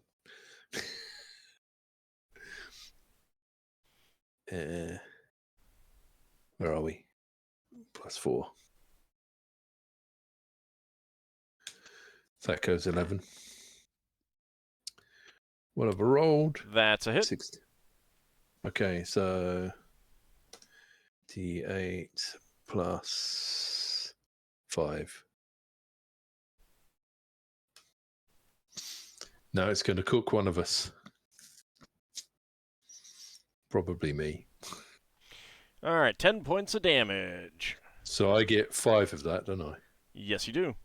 Where are we? +4. That goes 11. What have I rolled? That's a hit. 60. Okay, so D8 plus 5. Now it's going to cook one of us. Probably me. All right, 10 points of damage. So I get 5 of that, don't I? Yes, you do.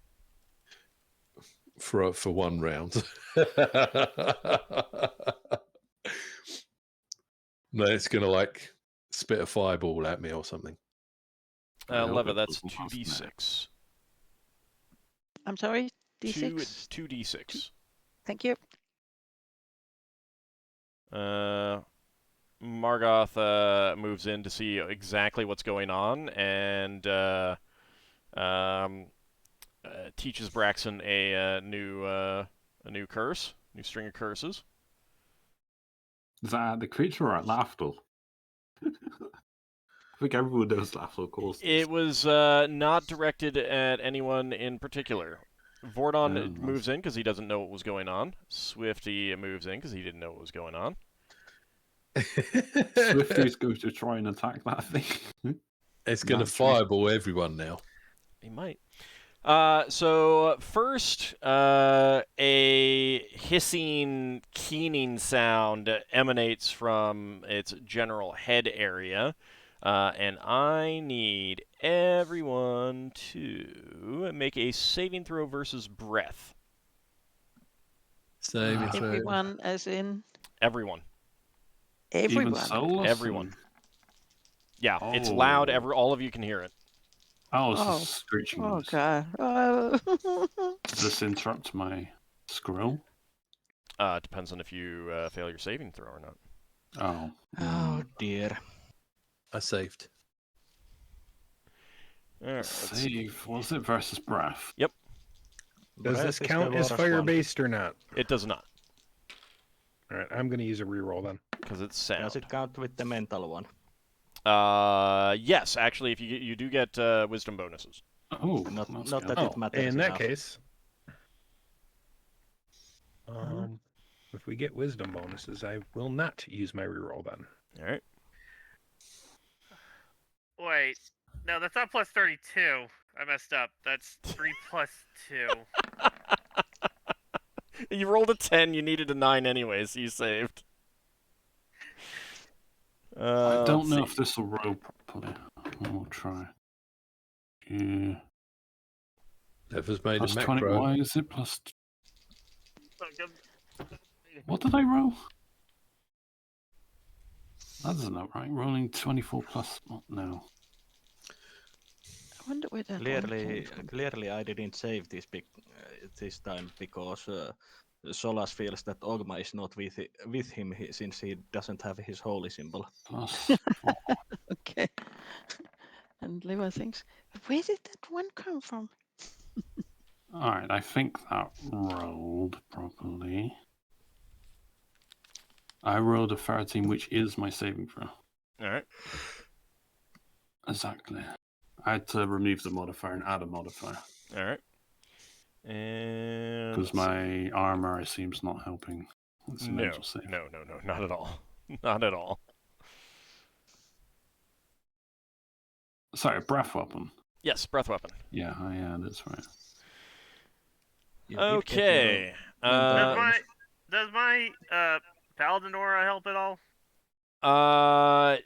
For one round. No, it's gonna like spit a fireball at me or something. I hope Leva, it that's doesn't last 2d6. I'm sorry, D6? 2d6. Thank you. Margoth moves in to see exactly what's going on and teaches Braxon a new curse, new string of curses. Is that the creature or at Lafdul? I think everyone knows Lafdul calls this. It was not directed at anyone in particular. Vordon Oh, moves in because he doesn't know what was going on. Swifty moves in because he didn't know what was going on. Swifty's going to try and attack that thing. It's going to Naturally. fireball everyone now. He might. So first, a hissing, keening sound emanates from its general head area, and I need everyone to make a saving throw versus breath. Saving throw. Everyone, as in Everyone. everyone. Even Solas? Everyone. Yeah, it's Oh. loud. All of you can hear it. Oh, it's Oh. a screeching Oh noise. god. Oh. Does this interrupt my scroll? Depends on if you fail your saving throw or not. Oh. Oh dear. I saved. All right, let's see. Save. Was it versus breath? Does Breath this is count the as worst fire one. based or not? It does not, All right, I'm going to use a reroll then. because it's sound. Does it count with the mental one? Yes, actually, if you do get wisdom bonuses. Oh, Not that's not good. that Oh, it matters in that enough. case, if we get wisdom bonuses, I will not use my reroll then. All right. Wait, no, that's not plus 32. I messed up. That's 3 plus 2. You rolled a 10. You needed a 9 anyway, so you saved. I don't know let's if this will roll properly. We'll try. Yeah. Never's made Plus a 20. macro. Why is it plus? What did I roll? That doesn't look right. Rolling 24 plus. Oh, no. I wonder where that one Clearly, came from. clearly, I didn't save this this time because Solas feels that Ogma is not with him since he doesn't have his holy symbol. Plus 4. Okay. And Leva thinks, where did that one come from? Alright, I think that rolled properly. I rolled a 13, which is my saving throw. All right. Exactly. I had to remove the modifier and add a modifier. All right. And Because my armor, I seems not helping. That's an no, angel save. no, not at all. Not at all. Sorry, breath weapon. Yes, breath weapon. Yeah, that's right. You did get Okay. mental Does my Paladin aura help at all?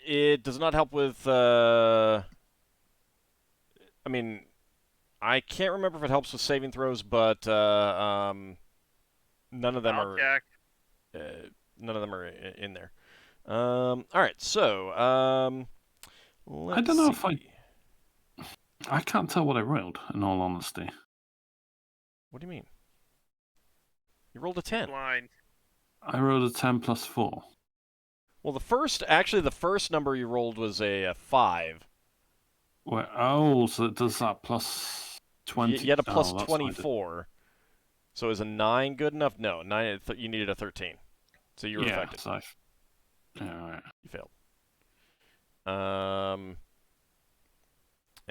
It does not help with. I mean, I can't remember if it helps with saving throws, but none of them I'll are. check. None of them are in there. All right, so let's I don't know if see. I can't tell what I rolled, in all honesty. What do you mean? You rolled a 10. Blind. I rolled a 10 plus 4. Well, the first number you rolled was a 5. So it does that plus 20. You had a plus Oh, that's why I did- 24. So is a 9 good enough? No, 9. You needed a 13. So you were Yeah, affected. so yeah, right. You failed.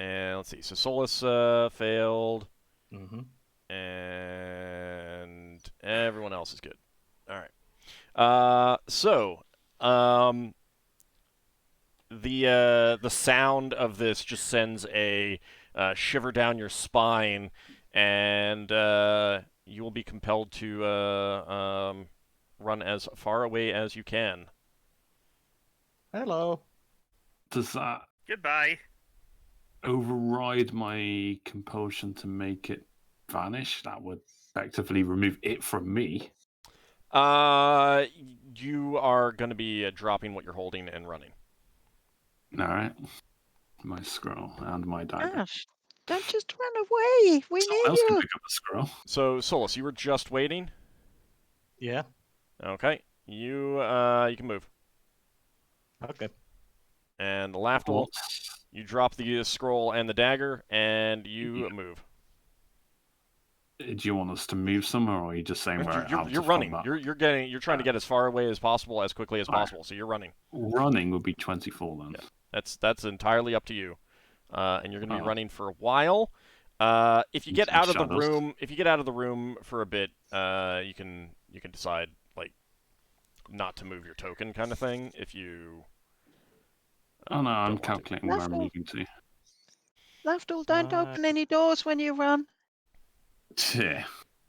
And let's see. So Solas failed, Mm-hmm. and everyone else is good. All right. The sound of this just sends a shiver down your spine, and you will be compelled to run as far away as you can. Hello. Does that Goodbye. override my compulsion to make it vanish, that would effectively remove it from me. You are going to be dropping what you're holding and running. All right. My scroll and my dagger. Gosh, don't just run away. We Someone need else can you. pick up the scroll. So, Solas, you were just waiting? Yeah. Okay. You can move. Okay. And Lafdul, you drop the scroll and the dagger, and you move. Do you want us to move somewhere, or are you just saying we're out You're of running. combat? You're trying to get as far away as possible, as quickly as possible. So you're running. Running would be 24 then. Yeah. That's entirely up to you. And you're going to be running for a while. If you get Some out of the shadows. room for a bit, you can decide like not to move your token, kind of thing. If you. Oh no, I'm want to. calculating where I'm moving to. Lafdul, don't open any doors when you run. Yeah.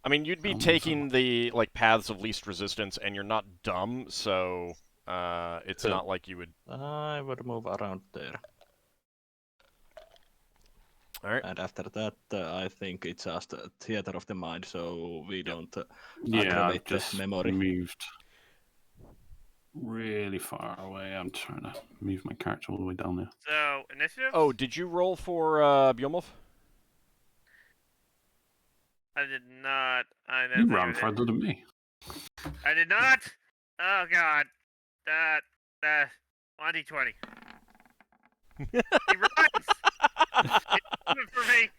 I mean, you'd be taking the like paths of least resistance, and you're not dumb, so it's not like you would. I would move around there. All right. And after that, I think it's just a theater of the mind, so we don't Yeah, I've aggravate just the memory. moved really far away. I'm trying to move my character all the way down there. So, initiative? Oh, did you roll for Bjornwolf? I did not. I You never ran did. further than me. I did not. Oh god. That 1d20. He runs. It's for me.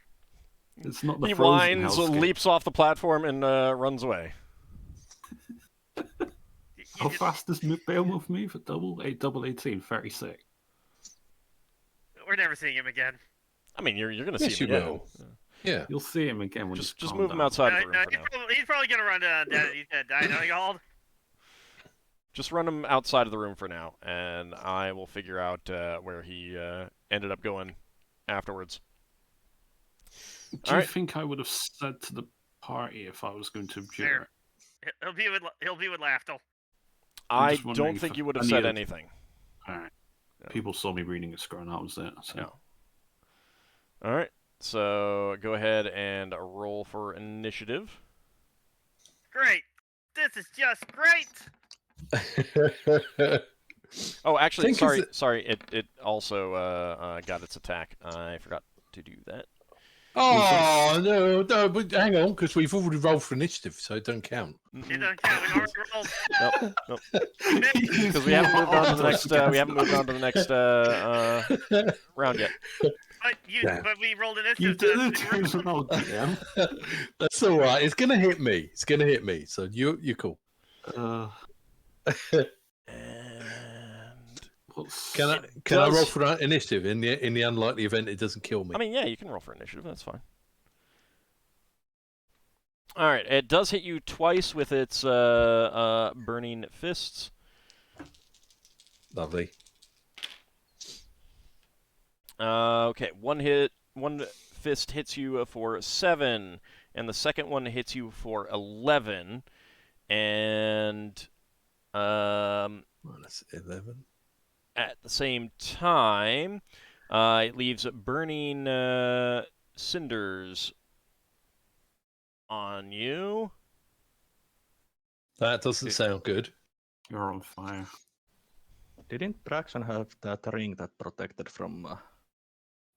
It's not the He frozen whines, hellscape. leaps off the platform, and runs away. How fast does Beowulf move? At double 18, 36. We're never seeing him again. I mean, you're going to Yes, see him you again. will. Yeah. You'll see him again when Just he's move him outside of the room for now. He's probably gonna run down. He's gonna die. No, you hold. Just run him outside of the room for now, and I will figure out where he ended up going afterwards. Do you think I would have said to the party if I was going to abjure? He'll be with Lafdul. I don't think you would have said anything. Alright. No. People saw me reading a scroll, and that was it. So. No. Alright, so go ahead and roll for initiative. Great. This is just great. Oh, actually, sorry. It also got its attack. I forgot to do that. Oh, no, but hang on, because we've already rolled for initiative, so it don't count. It doesn't count. We already rolled. Nope. Because we haven't moved on to the next. We haven't moved on to the next round yet. But we rolled initiative. You did it. Yeah. That's all right. It's gonna hit me. So you're cool. Can I roll for initiative in the unlikely event it doesn't kill me? I mean, yeah, you can roll for initiative. That's fine. All right, it does hit you twice with its burning fists. Lovely. Okay, one fist hits you for 7, and the second one hits you for 11, and that's 11. At the same time, it leaves burning cinders on you. That doesn't sound good. You're on fire. Didn't Braxon have that ring that protected from...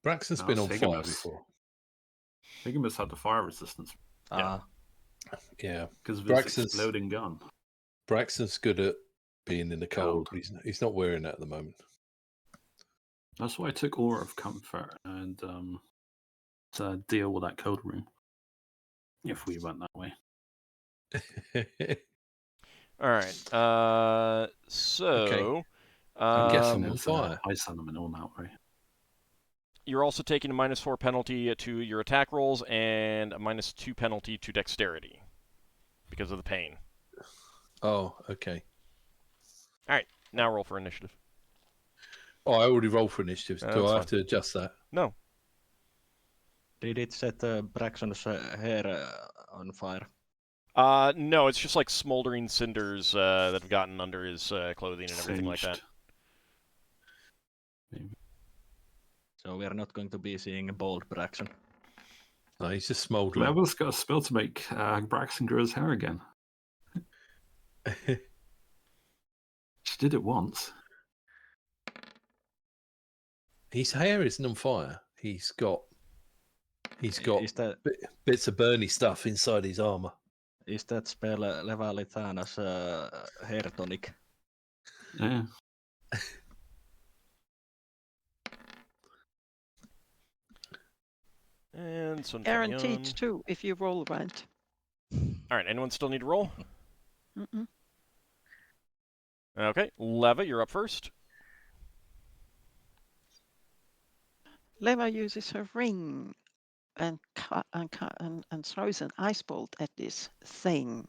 Braxon's been on fire before. Higamus had the fire resistance. Yeah. Because of his exploding gun. Braxton's good at being in the cold. He's not wearing that at the moment. That's why I took Aura of Comfort and to deal with that cold room. If we went that way. All right. So I'm guessing on fire. Ice element on that way. You're also taking a -4 penalty to your attack rolls and a -2 penalty to dexterity because of the pain. Oh, okay. All right. Now roll for initiative. Oh, I already rolled for initiative. Do I have to adjust that? No. Did it set Braxon's hair on fire? No, it's just like smoldering cinders that have gotten under his clothing and everything like that. So So we are not going to be seeing a bold Braxon. No, he's just smouldering. Level's got a spell to make Braxon grow his hair again. She did it once. His hair isn't on fire. He's got Is that bits of burny stuff inside his armor. is that spell Levalithana's hair tonic? Yeah. And so Guaranteed too, if you roll right. All right, anyone still need to roll? Mm-mm. Okay, Leva, you're up first. Leva uses her ring and throws an ice bolt at this thing.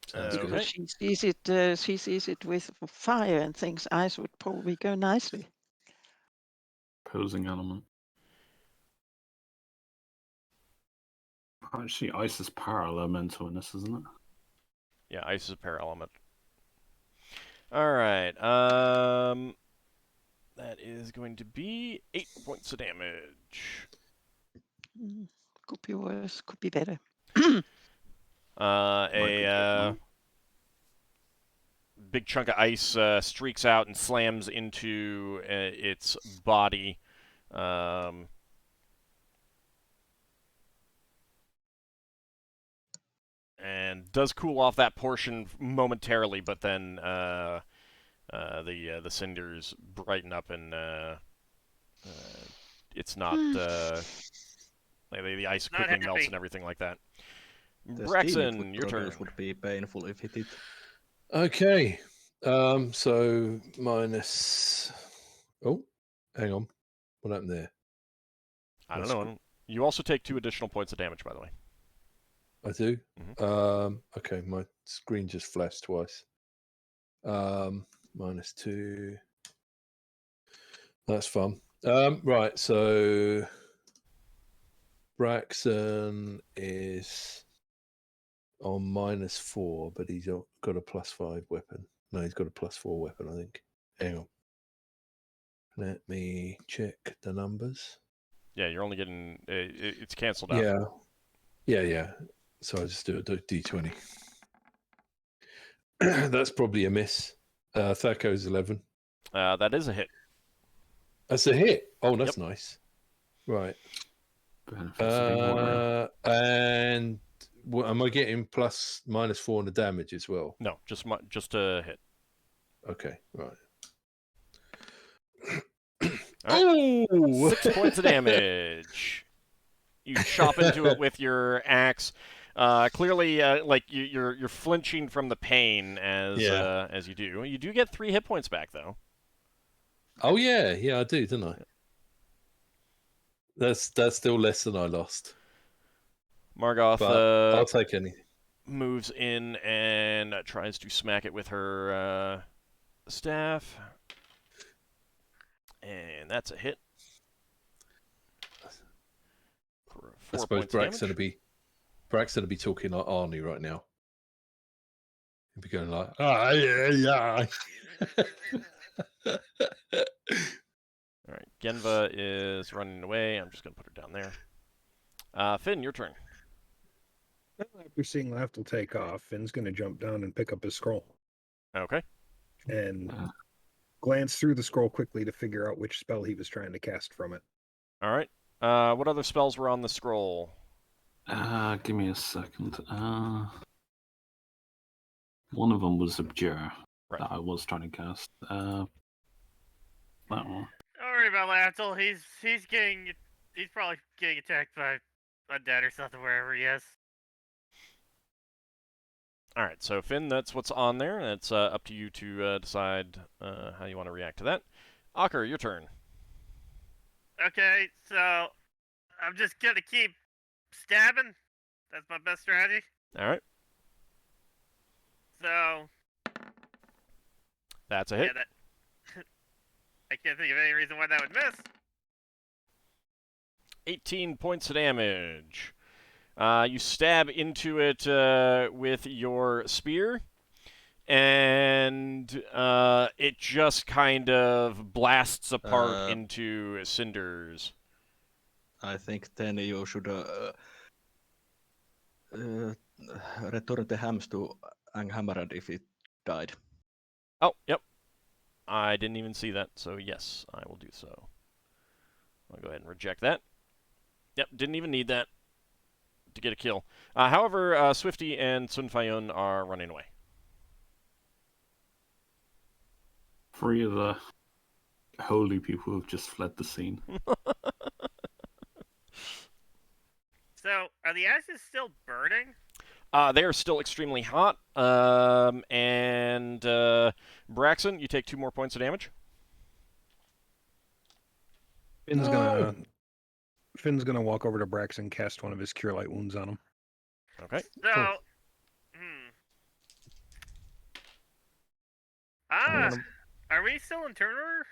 Sounds Okay. good. She sees it with fire and thinks ice would probably go nicely. Opposing element. Actually, ice is power elemental in this, isn't it? Yeah, ice is a power element. All right. That is going to be 8 points of damage. Could be worse, could be better. A big chunk of ice streaks out and slams into its body. And does cool off that portion momentarily, but then the cinders brighten up and it's not the ice Not quickly melts happy. and everything like that. The steam it Braxon, would your turn. produce would be painful if it did. Okay. So minus. Oh, hang on. What happened there? I don't know. You also take 2 additional points of damage, by the way. I do. Mhm. Okay, my screen just flashed twice. -2. That's fun. Right. So Braxon is on -4, but he's got a +5 weapon. No, he's got a +4 weapon, I think. Hang on. Let me check the numbers. Yeah, you're only getting it's canceled out. Yeah. So I just do a d20. That's probably a miss. Thaco's 11. That is a hit. That's a hit. Oh, that's nice. Right. Benefits of being warrior. And am I getting -4 on the damage as well? No, just a hit. Okay, right. Oh! 6 points of damage. You chop into it with your axe. Clearly, like you're flinching from the pain as you do. You do get 3 hit points back, though. Oh yeah, I do, don't I? That's still less than I lost. Margoth But I'll take any. moves in and tries to smack it with her staff, and that's a hit. For I 4 suppose points of damage. Braxton will be talking like Arnie right now. He'll be going like, yeah. All right, Genva is running away. I'm just going to put her down there. Finn, your turn. After seeing Lafdul take off, Finn's going to jump down and pick up his scroll Okay. and glance through the scroll quickly to figure out which spell he was trying to cast from it. All right. What other spells were on the scroll? Give me a second. One of them was Abjure that I was trying to cast. That one. Don't worry about Lafdul. He's probably getting attacked by undead or something wherever he is. All right, so Finn, that's what's on there. It's up to you to decide how you want to react to that. Ockar, your turn. Okay, so I'm just gonna keep stabbing. That's my best strategy. All right, So that's a hit. yeah, I can't think of any reason why that would miss. 18 points of damage. You stab into it with your spear, and it just kind of blasts apart Uh, into cinders. I think then you should return the hams to Anghammarand if it died. Oh, yep. I didn't even see that, so yes, I will do so. I'll go ahead and reject that. Yep, didn't even need that to get a kill. However, Swifty and Sun Fayun are running away. 3 of the holy people have just fled the scene. So, are the ashes still burning? They are still extremely hot. And Braxon, you take 2 more points of damage. Finn's gonna walk over to Braxon and cast one of his Cure Light Wounds on him. Okay. So, are we still in turn order?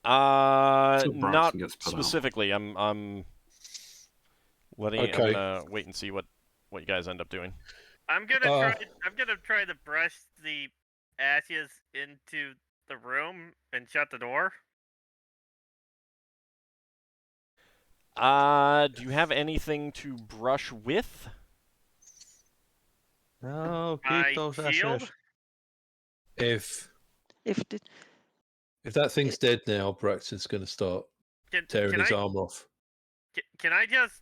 So Not Braxton gets put out. specifically. I'm letting. Okay. I'm gonna wait and see what you guys end up doing. I'm gonna try to brush the ashes into the room and shut the door. Do you have anything to brush with? No, keep My those shield? ashes. If the, If that thing's dead now, Braxton's going to start tearing his armor off. Can I just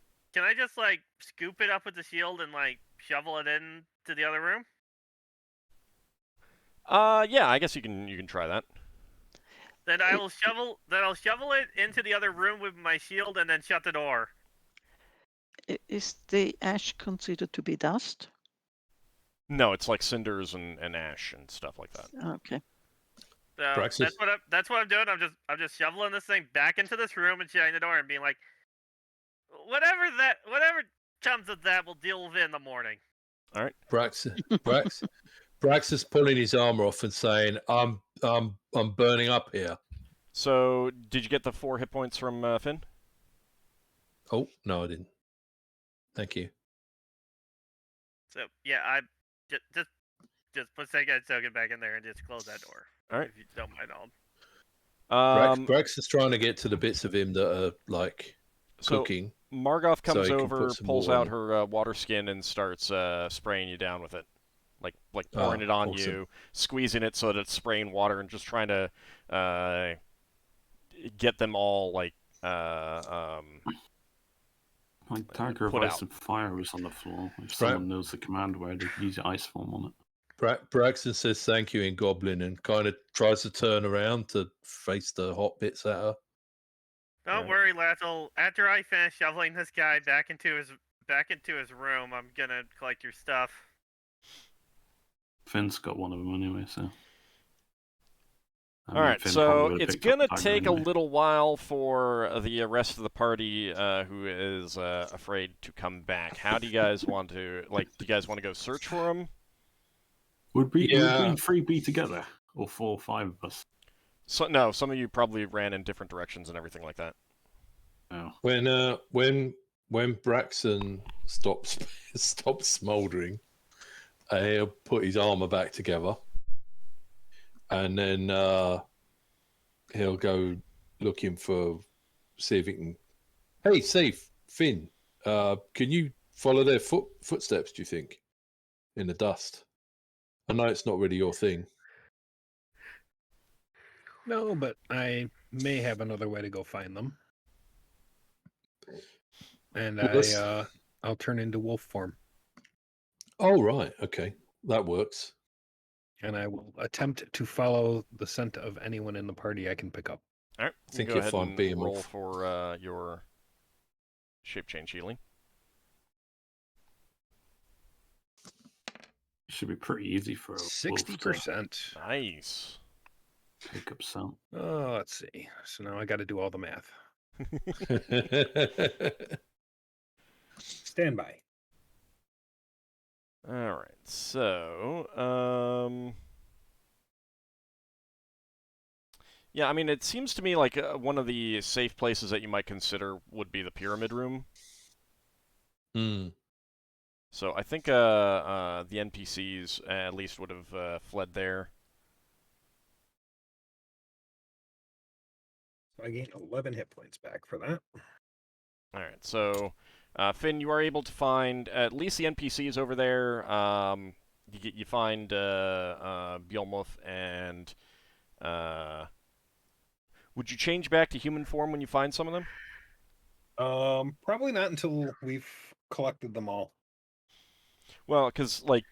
like scoop it up with the shield and like shovel it in to the other room? Yeah, I guess you can try that. Then I'll shovel it into the other room with my shield and then shut the door. is the ash considered to be dust? No, it's like cinders and ash and stuff like that. Okay. So Braxis. that's what I'm doing. I'm just shoveling this thing back into this room and shutting the door and being like, whatever comes of that, we'll deal with it in the morning. All right. Brax is pulling his armor off and saying, "I'm burning up here." So, did you get the 4 hit points from Finn? Oh no, I didn't. Thank you. So yeah, I just put Sega Token back in there and just close that door. All right. If you don't mind, I'll. Brax is trying to get to the bits of him that are like So cooking. Margoth so comes he can over, put some pulls water out on. her water skin, and starts spraying you down with it, like pouring it on awesome. you, squeezing it so that it's spraying water, and just trying to get them all like My dagger of put ice out. and fire was on the floor. If someone knows the command word, they can use ice form on it. Braxton says thank you in Goblin and kind of tries to turn around to face the hot bits at her. Don't worry, Lafdul. After I finish shoveling this guy back into his room, I'm gonna collect your stuff. Finn's got one of them anyway, so. All right, so it's gonna take a little while for the rest of the party who is afraid to come back. How do you guys want to Do you guys want to go search for him? Would we 3 be together, or 4 or 5 of us? So no, some of you probably ran in different directions and everything like that. Oh. When Braxton stops smouldering, he'll put his armor back together, and then he'll go looking see if he can. Hey, safe Finn, can you follow their footsteps? Do you think in the dust? I know it's not really your thing. No, but I may have another way to go find them. And I'll turn into wolf form. Oh, right. Okay. That works. And I will attempt to follow the scent of anyone in the party I can pick up. All right. I think go you'll ahead find and Behemoth. roll for your shape change healing. Should be pretty easy for a 60%. Nice. Pick up some. Oh, let's see. So now I got to do all the math. Stand by. All right. So, yeah, I mean, it seems to me like one of the safe places that you might consider would be the pyramid room. Hmm. So I think the NPCs at least would have fled there. I gain 11 hit points back for that. All right, so Finn, you are able to find at least the NPCs over there. You find Bjolmuth and would you change back to human form when you find some of them? Probably not until we've collected them all. Well, because like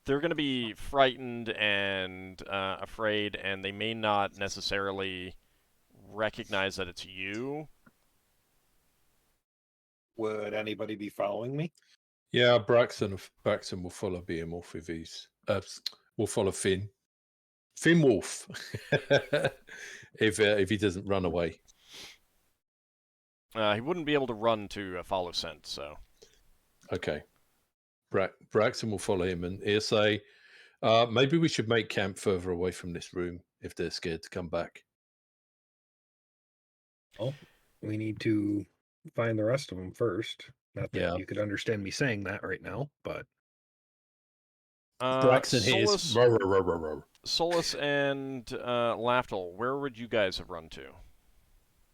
they're going to be frightened and afraid, and they may not necessarily recognize that it's you. Would anybody be following me? Yeah, Braxon will follow Behemoth if he's will follow Finn. Finn Wolf. if he doesn't run away. He wouldn't be able to run to follow scent, so. Okay. Braxon will follow him, and he'll say, maybe we should make camp further away from this room if they're scared to come back. Well, we need to find the rest of them first. Not that you could understand me saying that right now, but... Braxon hears... Solas and Lafdul, where would you guys have run to?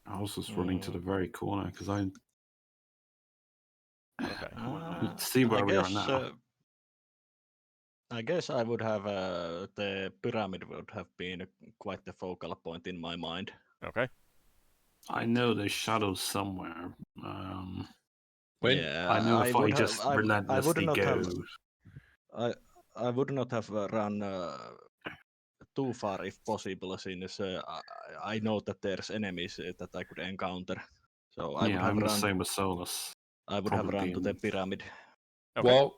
I was just running to the very corner, because I... Okay. See where we are now. I guess I would have the pyramid would have been quite the focal point in my mind. Okay. I know there's shadows somewhere. Yeah, I know if I just relentlessly go. I would not have run too far if possible, since I know that there's enemies that I could encounter. So I would have I'm run. the same with Solas. I would have run to the pyramid. Okay.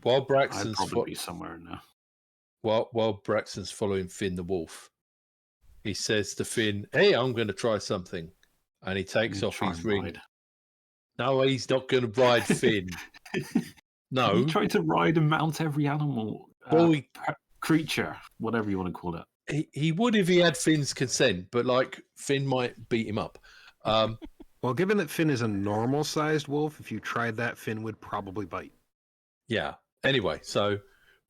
While Braxon's I'd probably be somewhere now. While Braxon's following Finn the wolf, he says to Finn, "Hey, I'm going to try something," and he takes off his ring. Ride. No, he's not going to ride Finn. No, he tried to ride and mount every animal, creature, whatever you want to call it. He would if he had Finn's consent, but like Finn might beat him up. Well, given that Finn is a normal-sized wolf, if you tried that, Finn would probably bite. Yeah. Anyway, so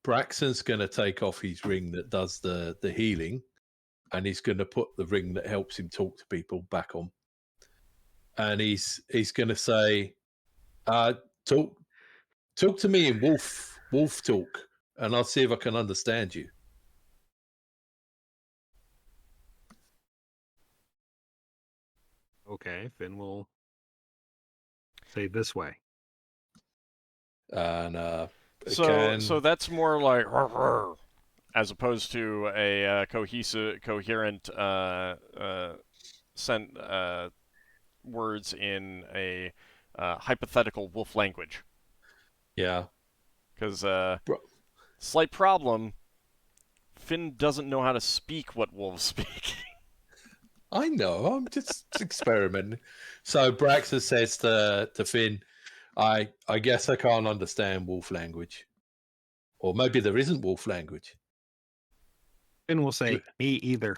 Braxon's going to take off his ring that does the healing, and he's going to put the ring that helps him talk to people back on. And he's going to say, talk to me in wolf talk, and I'll see if I can understand you. Okay, Finn will say this way. And so that's more like as opposed to a coherent sent words in a hypothetical wolf language. Yeah. Because slight problem, Finn doesn't know how to speak what wolves speak. I know, I'm just experimenting. So Braxon says to Finn, I guess I can't understand wolf language. Or maybe there isn't wolf language. Finn will say, me either.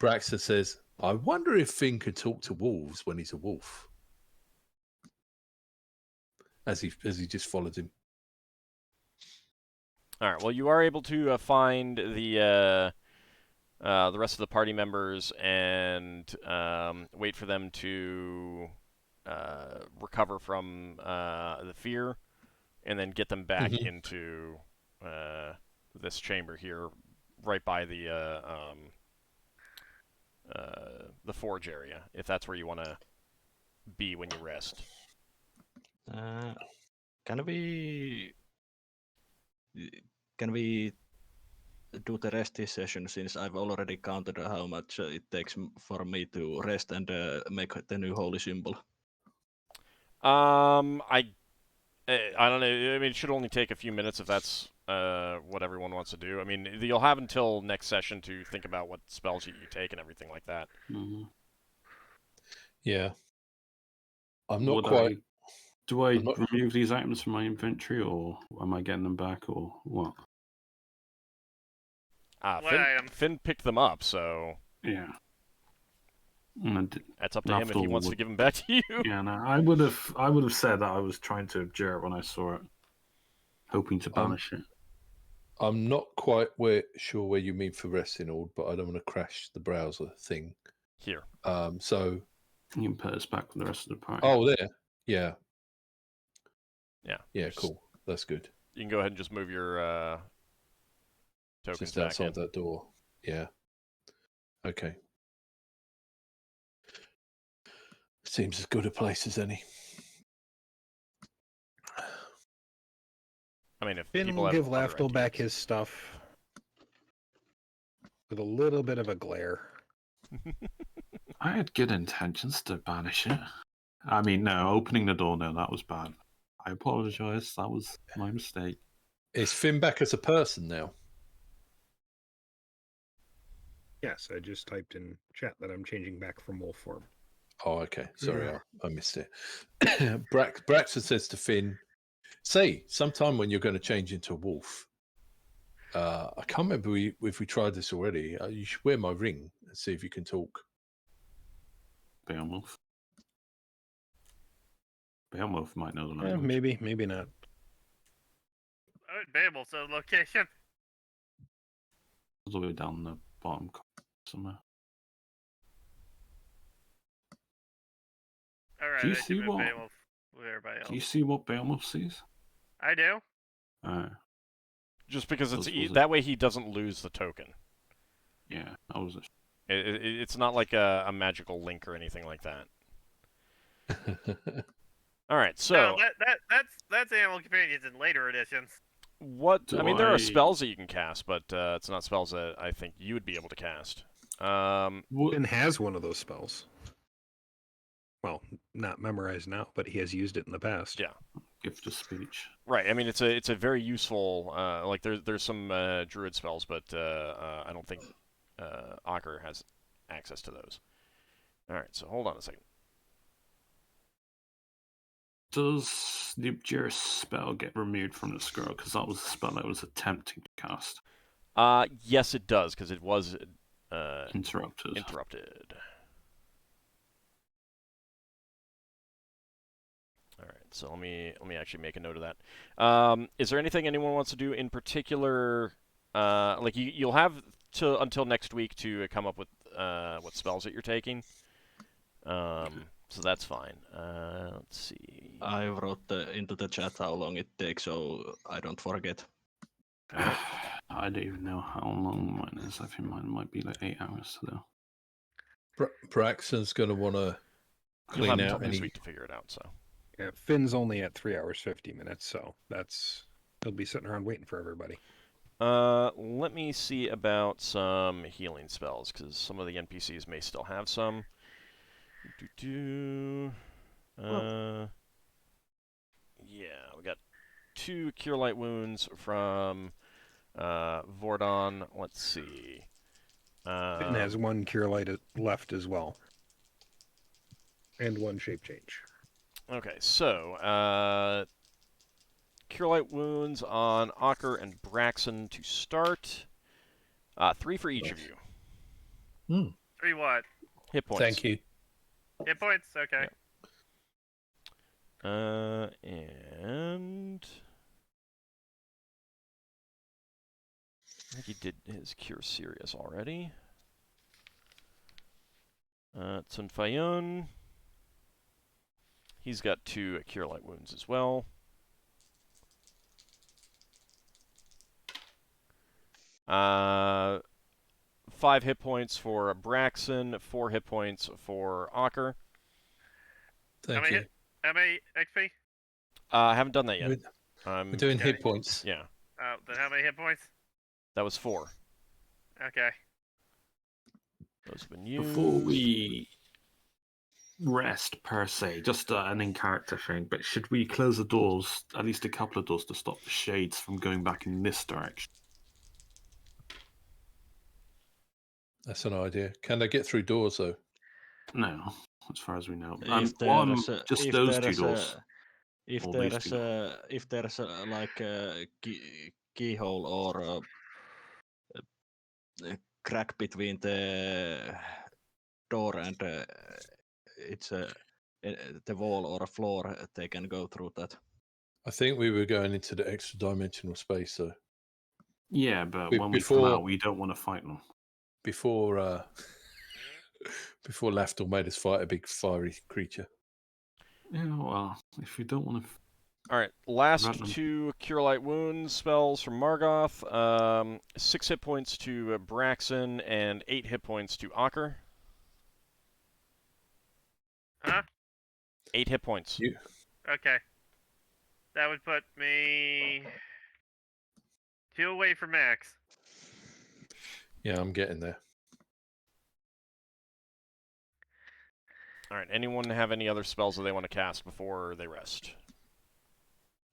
Braxon says, I wonder if Finn could talk to wolves when he's a wolf. As he just followed him. All right. Well, you are able to find the rest of the party members and wait for them to recover from the fear, and then get them back into this chamber here, right by the forge area, if that's where you want to be when you rest. Can we do the rest this session, since I've already counted how much it takes for me to rest and make the new holy symbol? I don't know. I mean, it should only take a few minutes if that's what everyone wants to do. I mean, you'll have until next session to think about what spells you take and everything like that. Mm-hmm. Yeah. I'm not quite... Do I remove these items from my inventory, or am I getting them back, or what? Finn picked them up, so... Yeah. That's up to him if he Lafdul wants to would- give him back to you. Yeah, no, I would have said that I was trying to abjure it when I saw it, hoping to banish it. I'm not quite sure where you mean for resting all, but I don't want to crash the browser thing. Here. So. You can put us back with the rest of the party. Oh, there. Yeah. Yeah. Yeah. Cool. That's good. You can go ahead and just move your tokens Just back outside in. that door. Yeah. Okay. Seems as good a place as any. I mean, if Finn people will have give other Lafdul back ideas. his stuff with a little bit of a glare. I had good intentions to banish it. I mean, no, opening the door, no, that was bad. I apologise. That was my mistake. Is Finn back as a person now? Yes, I just typed in chat that I'm changing back from wolf form. Oh, okay. Sorry, I missed it. Braxon says to Finn, say, sometime when you're going to change into a wolf, I can't remember if we tried this already. You should wear my ring and see if you can talk. Beowulf. Beowulf might know the Yeah, language. maybe not. Oh, Babel, so location. All the way down the bottom somewhere. All right, Do you I should see move what- Babel with everybody else. Do you see what Beowulf sees? I do. Just because it's Was it- that way he doesn't lose the token. Yeah, that was it. It's not like a magical link or anything like that. All right, so No, that's animal companions in later editions. what? Do I mean, there are I- spells that you can cast, but it's not spells that I think you would be able to cast. Finn has one of those spells. Well, not memorized now, but he has used it in the past. Yeah. Gift of speech. Right. I mean, it's a very useful. Like there's some druid spells, but I don't think Ockar has access to those. All right. So hold on a second. Does the Abjure spell get removed from the scroll? Because that was a spell I was attempting to cast. Yes, it does because it was Interrupted. interrupted. All right, so let me actually make a note of that. Is there anything anyone wants to do in particular? Like you'll have until next week to come up with what spells that you're taking. So that's fine. Let's see. I wrote into the chat how long it takes, so I don't forget. I don't even know how long mine is. I think mine might be like 8 hours though. Braxton's going to want to You'll have clean until out next any. week to figure it out. So. Yeah, Finn's only at 3 hours 50 minutes, so he'll be sitting around waiting for everybody. Let me see about some healing spells because some of the NPCs may still have some. Yeah, we got 2 Cure Light Wounds from Vordon. Let's see. Finn has 1 Cure Light left as well. And 1 Shape Change. Okay, so Cure Light Wounds on Ockar and Braxon to start. 3 for each of you. 3 what? Hit points. Thank you. Hit points? Okay. Yeah. And I think he did his Cure Serious already. Tsunfayun. He's got 2 Cure Light Wounds as well. Uh, 5 hit points for Braxon, 4 hit points for Ockar. Thank you. How many XP? I haven't done that yet. We're doing okay. hit points. Yeah, Then how many hit points? that was 4. Okay. Those have been used. Before we rest, per se, just an in-character thing, but should we close the doors, at least a couple of doors, to stop the shades from going back in this direction? That's an idea. Can they get through doors though? No, as far as we know. If One, there's just if those 2 there's doors. if Or these there's 2 doors. if there's like a keyhole or a crack between the door and it's the wall or a floor, they can go through that. I think we were going into the extra dimensional space, so Yeah, but when we come before- out, we don't want to fight them. before before Lafdul made us fight a big fiery creature. Yeah, well, if you don't want to... All right, last Random. 2 Cure Light Wounds spells from Margoth. 6 hit points to Braxon and 8 hit points to Ockar. Huh? 8 hit points. You- Okay. That would put me 2 away from max. Yeah, I'm getting there. All right, anyone have any other spells that they want to cast before they rest?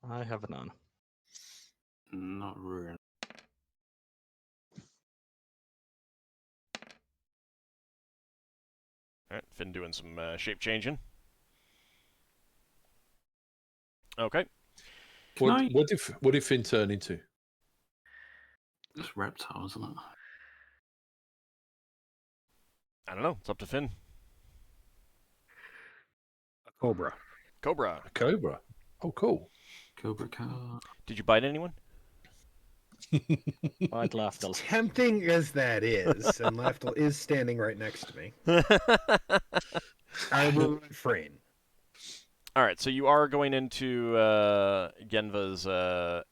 I have none. Not really. All right, Finn doing some shape changing. Okay. What did Finn turn into? It's reptile, isn't it? I don't know. It's up to Finn. A cobra. Cobra. A cobra. Oh, cool. Cobra cat. Did you bite anyone? White Lafdul. Tempting as that is, and Lafdul is standing right next to me, I will refrain. All right, so you are going into Genva's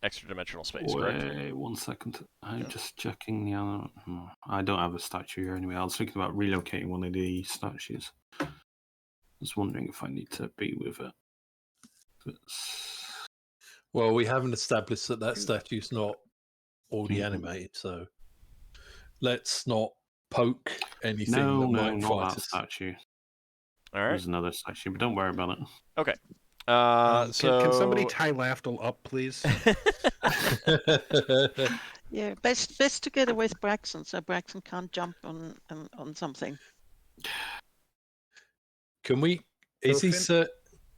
extra-dimensional space, correct? Wait 1 second. I'm just checking the other... I don't have a statue here anyway. I was thinking about relocating one of the statues. I was wondering if I need to be with it. Well, we haven't established that statue's not already animated, so let's not poke anything No, that no, might not fight that us. statue. All right. There's another statue, but don't worry about it. Okay. Can somebody tie Lafdul up, please? Yeah, best together with Braxon, so Braxon can't jump on something. Can we? So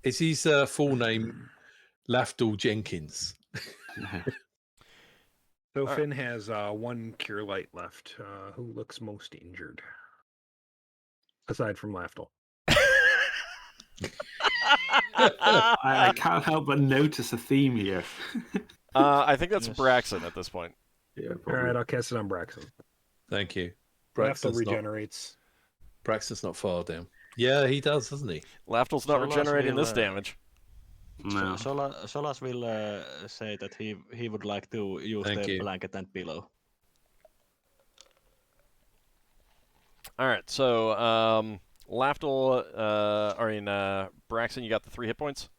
Is his full name Lafdul Jenkins? So Finn has 1 cure light left. Who looks most injured? Aside from Lafdul. I can't help but notice a theme here. I think that's Yes. Braxon at this point. Yeah, All probably. right, I'll cast it on Braxon. Thank you. Lafdul Braxton's regenerates. not far down. Yeah, he does, doesn't he? Lafdul's not Solas regenerating will, this damage. No. Solas will say that he would like to use Thank the you. blanket and pillow. All right, so Lafdul, Braxon, you got the 3 hit points?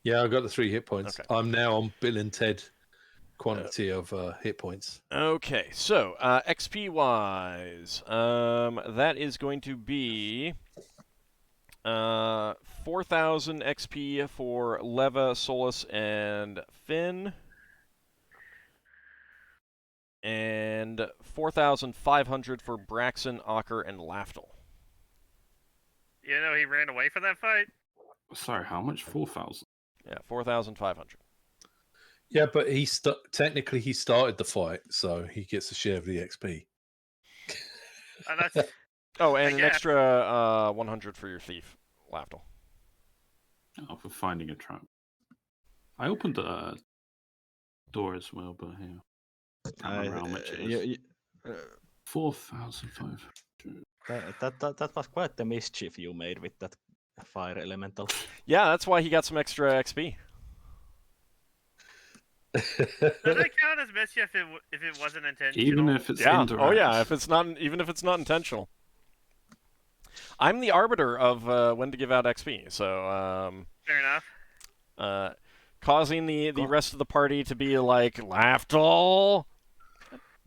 Yeah, I got the 3 hit points. Okay. I'm now on Bill and Ted quantity of hit points. Okay, so XP-wise, that is going to be 4,000 XP for Leva, Solas, and Finn. And 4,500 for Braxon, Ockar, and Lafdul. You know he ran away from that fight? Sorry, how much? 4,000. Yeah, 4,500. Yeah, but technically he started the fight, so he gets a share of the XP. That's Oh, and an guess. extra 100 for your thief, Lafdul. Oh, for finding a trap. I opened the door as well, but yeah. Can't remember how much it is. 4,500. That was quite the mischief you made with that fire elemental. Yeah, that's why he got some extra XP. Does that count as mischief if it wasn't intentional? Even if it's Yeah. indirect. Oh yeah. Even if it's not intentional. I'm the arbiter of when to give out XP. So Fair enough. causing the rest of the party to be like Lafdul.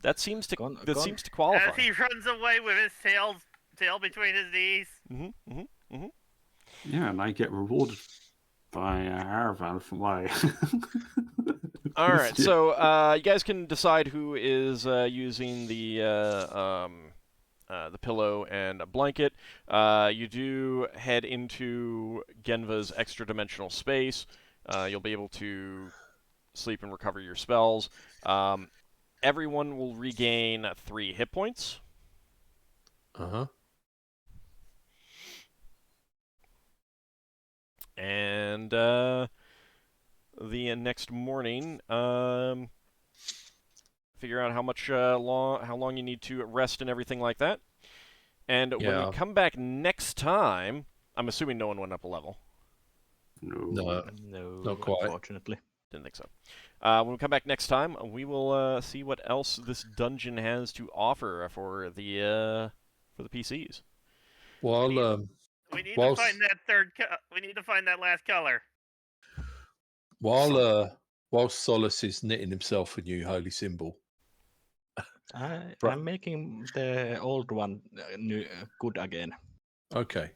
That seems to qualify. As he runs away with his tail between his knees. Yeah, and I get rewarded by Aravan for my... All right, so you guys can decide who is using the pillow and a blanket. You do head into Genva's extra-dimensional space. You'll be able to sleep and recover your spells. Everyone will regain 3 hit points. Uh-huh. And the next morning, figure out how long you need to rest and everything like that. And when Yeah. we come back next time, I'm assuming no one went up a level. No, No, not quite. unfortunately. Didn't think so. When we come back next time, we will see what else this dungeon has to offer for the PCs. While We need to whilst- find that we need to find that last color. while Solas is knitting himself a new holy symbol. I'm making the old one good again. Okay.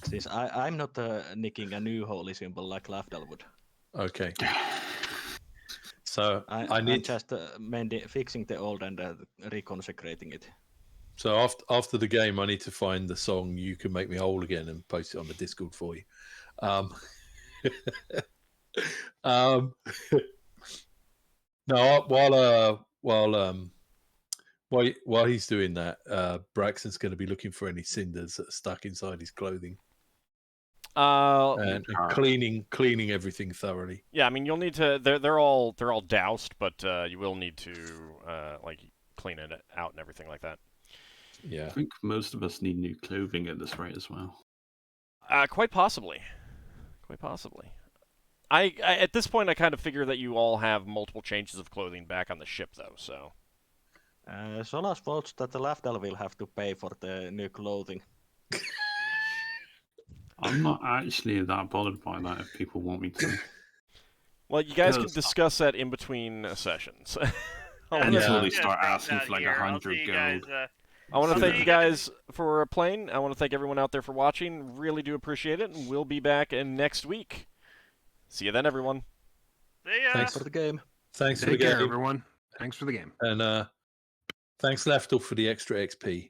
Since I'm not nicking a new holy symbol like Lafdul would. Okay. So I'm need just fixing the old and reconsecrating it. So after the game, I need to find the song "You Can Make Me Whole Again" and post it on the Discord for you. No, while he's doing that, Braxon's going to be looking for any cinders that are stuck inside his clothing and cleaning everything thoroughly. Yeah, I mean you'll need to. They're all doused, but you will need to like clean it out and everything like that. Yeah, I think most of us need new clothing at this rate as well. Quite possibly. I at this point I kind of figure that you all have multiple changes of clothing back on the ship, though. So. Solas votes that the Lafdul will have to pay for the new clothing. I'm not actually that bothered by that if people want me to. Well, you guys can discuss that in between sessions. Until they start asking for like 100 gold. I want to thank you guys for playing. I want to thank everyone out there for watching. Really do appreciate it, and we'll be back next week. See you then, everyone. See ya. Thanks for the game. Thanks for the Take care, game, everyone. Thanks for the game. and thanks Lafdul for the extra XP.